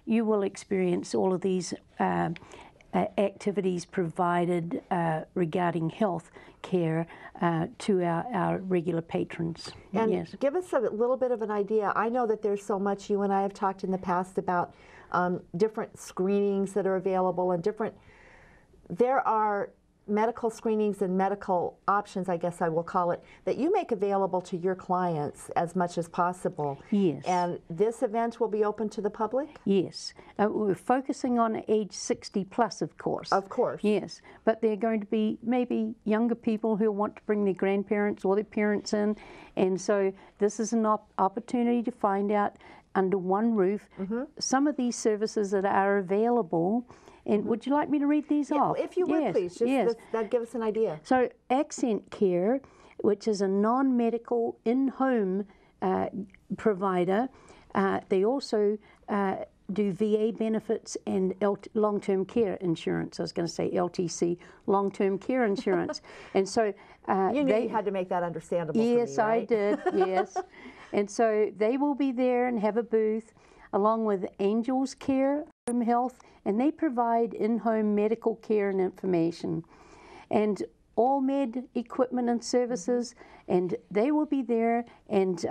you will experience all of these activities provided regarding health care to our regular patrons. And yes. Give us a little bit of an idea. I know that there's so much. You and I have talked in the past about different screenings that are available and there are medical screenings and medical options, I guess I will call it, that you make available to your clients as much as possible. Yes. And this event will be open to the public? Yes. We're focusing on age 60 plus, of course. Of course. Yes. But there are going to be maybe younger people who want to bring their grandparents or their parents in. And so this is an opportunity to find out under one roof some of these services that are available. And would you like me to read these off? If you would, please. Just that give us an idea. So Accent Care, which is a non-medical in-home provider, they also do VA benefits and long-term care insurance. I was going to say LTC, long-term care insurance. And so you knew you had to make that understandable for me, right? Yes, I did, yes. And so they will be there and have a booth, along with Angels Care Home Health, and they provide in-home medical care and information. And All Med equipment and services, and they will be there, and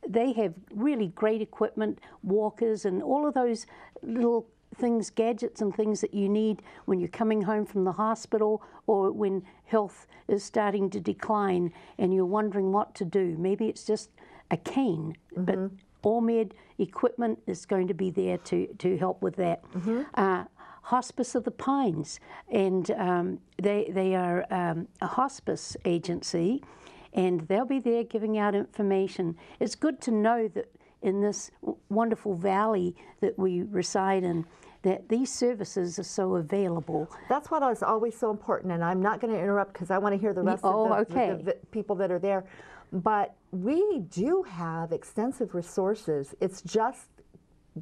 they have really great equipment, walkers, and all of those little things, gadgets and things that you need when you're coming home from the hospital or when health is starting to decline and you're wondering what to do. Maybe it's just a cane, but All Med equipment is going to be there to help with that. Hospice of the Pines, and they are a hospice agency, and they'll be there giving out information. It's good to know that in this wonderful valley that we reside in, that these services are so available. That's what is always so important, and I'm not going to interrupt because I want to hear the rest of the people that are there. But we do have extensive resources. It's just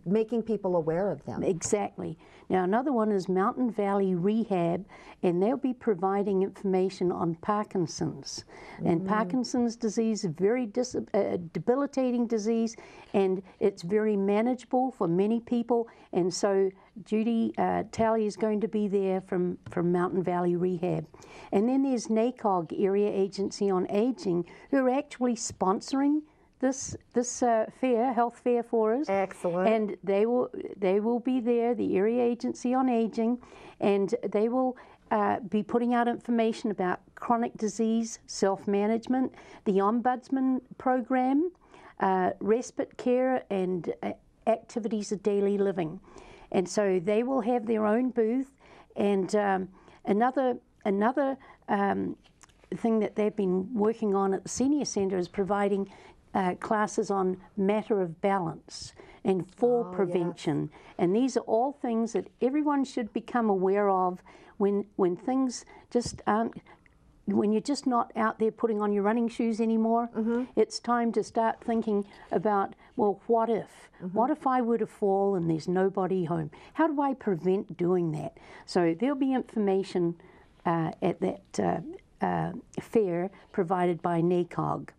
making people aware of them. Exactly. Now another one is Mountain Valley Rehab, and they'll be providing information on Parkinson's. And Parkinson's disease is a very debilitating disease, and it's very manageable for many people. And so Judy Talley is going to be there from Mountain Valley Rehab. And then there's NACOG, Area Agency on Aging, who are actually sponsoring this health fair for us. Excellent. And they will be there, the Area Agency on Aging, and they will be putting out information about chronic disease, self-management, the Ombudsman program, respite care, and activities of daily living. And so they will have their own booth. And another thing that they've been working on at the Senior Center is providing classes on matter of balance and fall prevention. Yes. And these are all things that everyone should become aware of when things just aren't, when you're just not out there putting on your running shoes anymore. It's time to start thinking about, well, what if? What if I were to fall and there's nobody home? How do I prevent doing that? So there'll be information at that fair provided by NACOG.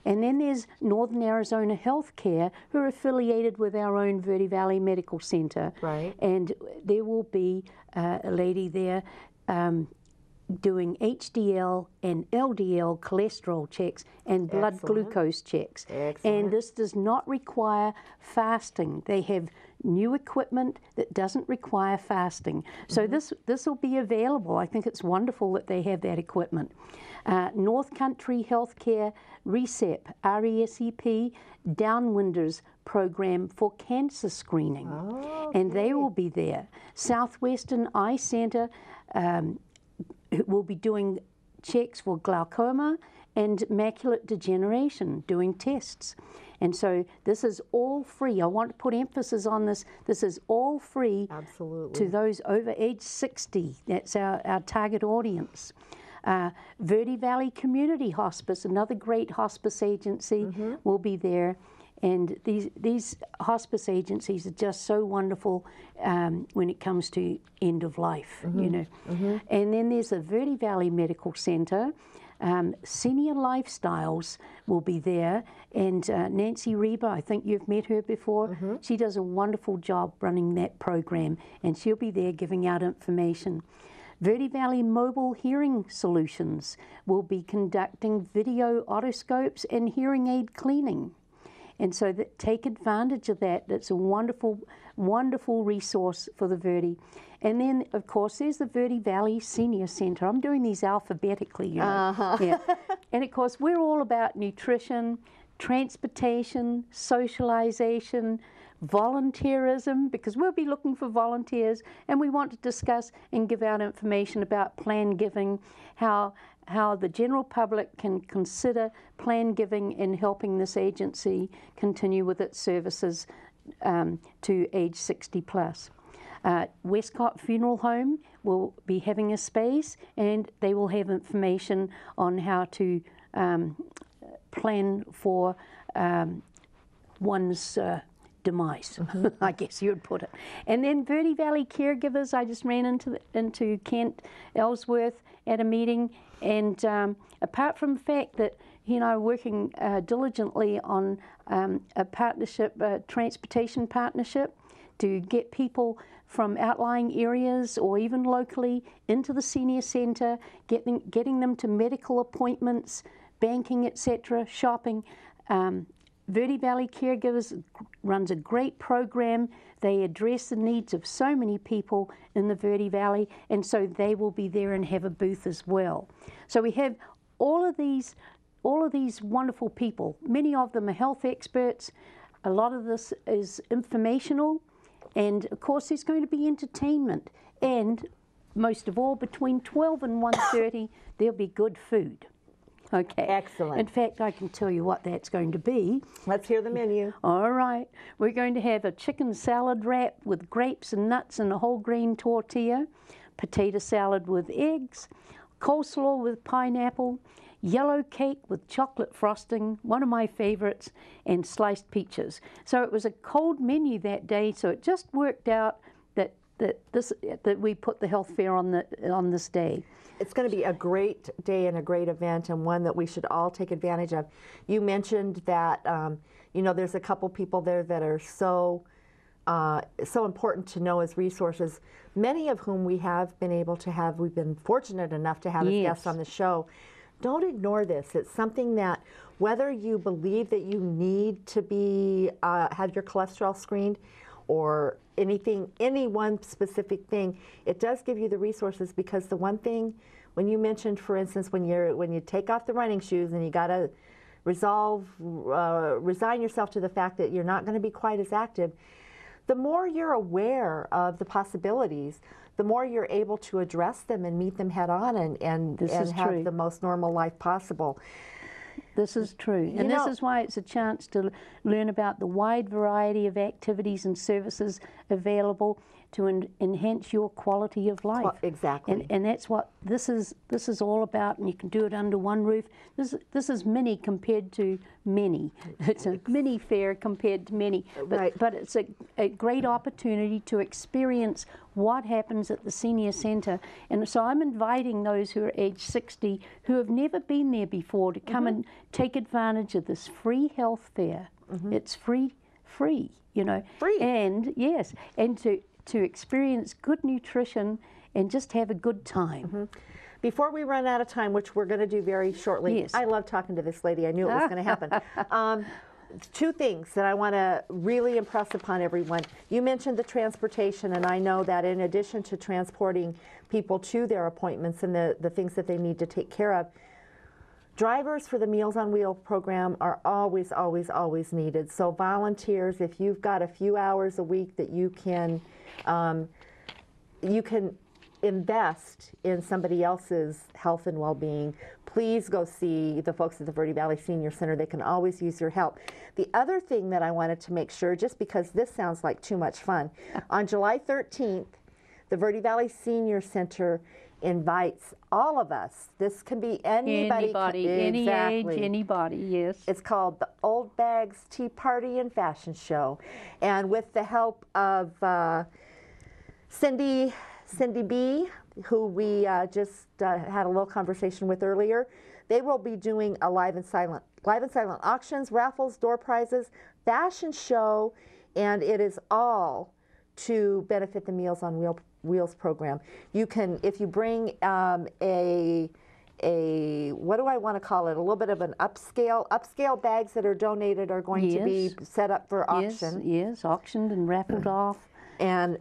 And then there's Northern Arizona Healthcare, who are affiliated with our own Verde Valley Medical Center. Right. And there will be a lady there doing HDL and LDL cholesterol checks and blood glucose checks. Excellent. And this does not require fasting. They have new equipment that doesn't require fasting. So this will be available. I think it's wonderful that they have that equipment. North Country Healthcare RECEP, RESEP, Downwinders program for cancer screening. And they will be there. Southwestern Eye Center will be doing checks for glaucoma and macular degeneration, doing tests. And so this is all free. I want to put emphasis on this. This is all free. Absolutely. To those over age 60. That's our target audience. Verde Valley Community Hospice, another great hospice agency, will be there. And these hospice agencies are just so wonderful when it comes to end of life, you know. And then there's the Verde Valley Medical Center. Senior Lifestyles will be there, and Nancy Reba, I think you've met her before. She does a wonderful job running that program, and she'll be there giving out information. Verde Valley Mobile Hearing Solutions will be conducting video otoscopes and hearing aid cleaning. And so take advantage of that. That's a wonderful, wonderful resource for the Verde. And then, of course, there's the Verde Valley Senior Center. I'm doing these alphabetically, you know. Yeah. And, of course, we're all about nutrition, transportation, socialization, volunteerism, because we'll be looking for volunteers, and we want to discuss and give out information about plan giving, how the general public can consider plan giving in helping this agency continue with its services to age 60 plus. Westcott Funeral Home will be having a space, and they will have information on how to plan for one's demise, I guess you would put it. And then Verde Valley Caregivers, I just ran into Kent Ellsworth at a meeting, and apart from the fact that he and I are working diligently on a partnership, a transportation partnership, to get people from outlying areas or even locally into the senior centre, getting them to medical appointments, banking, etc., shopping. Verde Valley Caregivers runs a great program. They address the needs of so many people in the Verde Valley, and so they will be there and have a booth as well. So we have all of these wonderful people. Many of them are health experts. A lot of this is informational, and of course there's going to be entertainment, and most of all between 12 and 1:30 there'll be good food. Okay. Excellent. In fact, I can tell you what that's going to be. Let's hear the menu. All right. We're going to have a chicken salad wrap with grapes and nuts and a whole grain tortilla, potato salad with eggs, coleslaw with pineapple, yellow cake with chocolate frosting, one of my favorites, and sliced peaches. So it was a cold menu that day, so it just worked out that we put the health fair on this day. It's going to be a great day and a great event, and one that we should all take advantage of. You mentioned that you know, there's a couple people there that are so important to know as resources, many of whom we've been fortunate enough to have as guests on the show. Don't ignore this. It's something that, whether you believe that you need to be have your cholesterol screened, or any one specific thing, it does give you the resources. Because the one thing, when you mentioned, for instance, when you take off the running shoes and you got to resign yourself to the fact that you're not going to be quite as active, the more you're aware of the possibilities, the more you're able to address them and meet them head on and have the most normal life possible. This is true. And this is why it's a chance to learn about the wide variety of activities and services available to enhance your quality of life. Well, exactly. And that's what this is all about, and you can do it under one roof. This is mini compared to many. It's a mini fair compared to many. But it's a great opportunity to experience what happens at the senior center. And so I'm inviting those who are age 60 who have never been there before to come and take advantage of this free health fair. It's free, you know. Free. And yes, and to experience good nutrition and just have a good time. Before we run out of time, which we're going to do very shortly, I love talking to this lady. I knew it was going to happen. Two things that I want to really impress upon everyone. You mentioned the transportation, and I know that in addition to transporting people to their appointments and the things that they need to take care of, drivers for the Meals on Wheels program are always, always, always needed. So volunteers, if you've got a few hours a week that you can invest in somebody else's health and well-being, please go see the folks at the Verde Valley Senior Center. They can always use your help. The other thing that I wanted to make sure, just because this sounds like too much fun, on July 13th, the Verde Valley Senior Center invites all of us. This can be anybody. Any age, anybody, yes. It's called the Old Bags Tea Party and Fashion Show. And with the help of Cindy B., who we just had a little conversation with earlier, they will be doing a live and silent auctions, raffles, door prizes, fashion show, and it is all to benefit the Meals on Wheels program. You can, if you bring a what do I want to call it? A little bit of an upscale bags that are donated are going to be set up for auction. Yes, auctioned and raffled off. And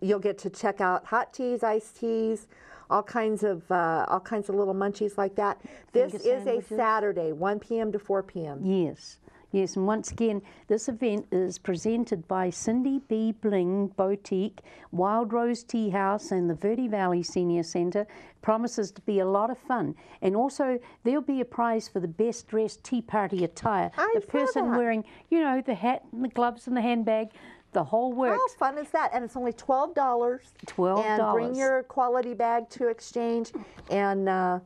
you'll get to check out hot teas, iced teas, all kinds of little munchies like that. This is a Saturday, 1 p.m. to 4 p.m. Yes. Yes, and once again, this event is presented by Cindy B. Bling Boutique, Wild Rose Tea House, and the Verde Valley Senior Center. Promises to be a lot of fun. And also, there'll be a prize for the best dressed tea party attire. The person wearing, you know, the hat and the gloves and the handbag, the whole works. How fun is that? And it's only $12. $12. And bring your quality bag to exchange and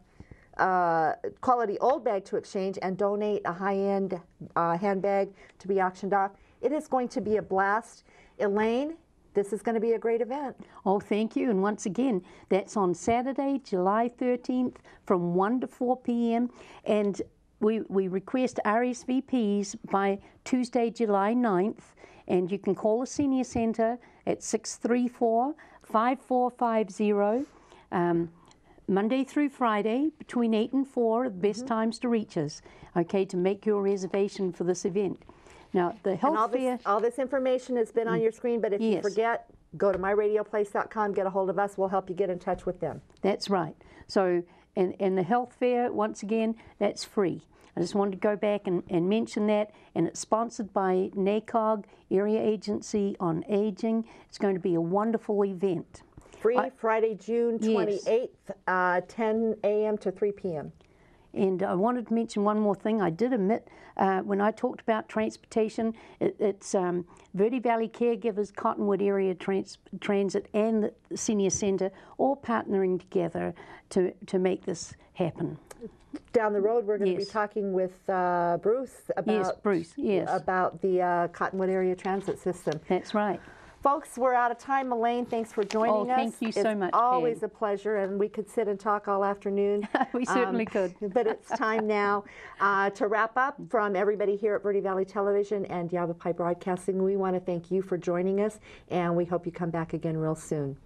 quality old bag to exchange and donate a high-end handbag to be auctioned off. It is going to be a blast. Elaine, this is going to be a great event. Oh, thank you. And once again, that's on Saturday, July 13th from 1 to 4 p.m. And we request RSVPs by Tuesday, July 9th. And you can call the Senior Center at 634-5450. Monday through Friday, between 8 and 4, the best times to reach us, okay, to make your reservation for this event. Now, the health fair... all this information has been on your screen, but if you forget, go to myradioplace.com, get a hold of us, we'll help you get in touch with them. That's right. So, and the health fair, once again, that's free. I just wanted to go back and mention that, and it's sponsored by NACOG, Area Agency on Aging. It's going to be a wonderful event. Free Friday, June 28th, 10 a.m. to 3 p.m. And I wanted to mention one more thing. I did omit when I talked about transportation. It's Verde Valley Caregivers, Cottonwood Area Transit, and the Senior Centre all partnering together to make this happen. Down the road, we're going to be Yes. talking with Bruce about Yes, Bruce, yes. about the Cottonwood Area Transit System. That's right. Folks, we're out of time. Elaine, thanks for joining us. Thank you so much, It's always Pam. a pleasure, and we could sit and talk all afternoon. We certainly could. But it's time now to wrap up. From everybody here at Verde Valley Television and Yavapai Broadcasting, we want to thank you for joining us, and we hope you come back again real soon.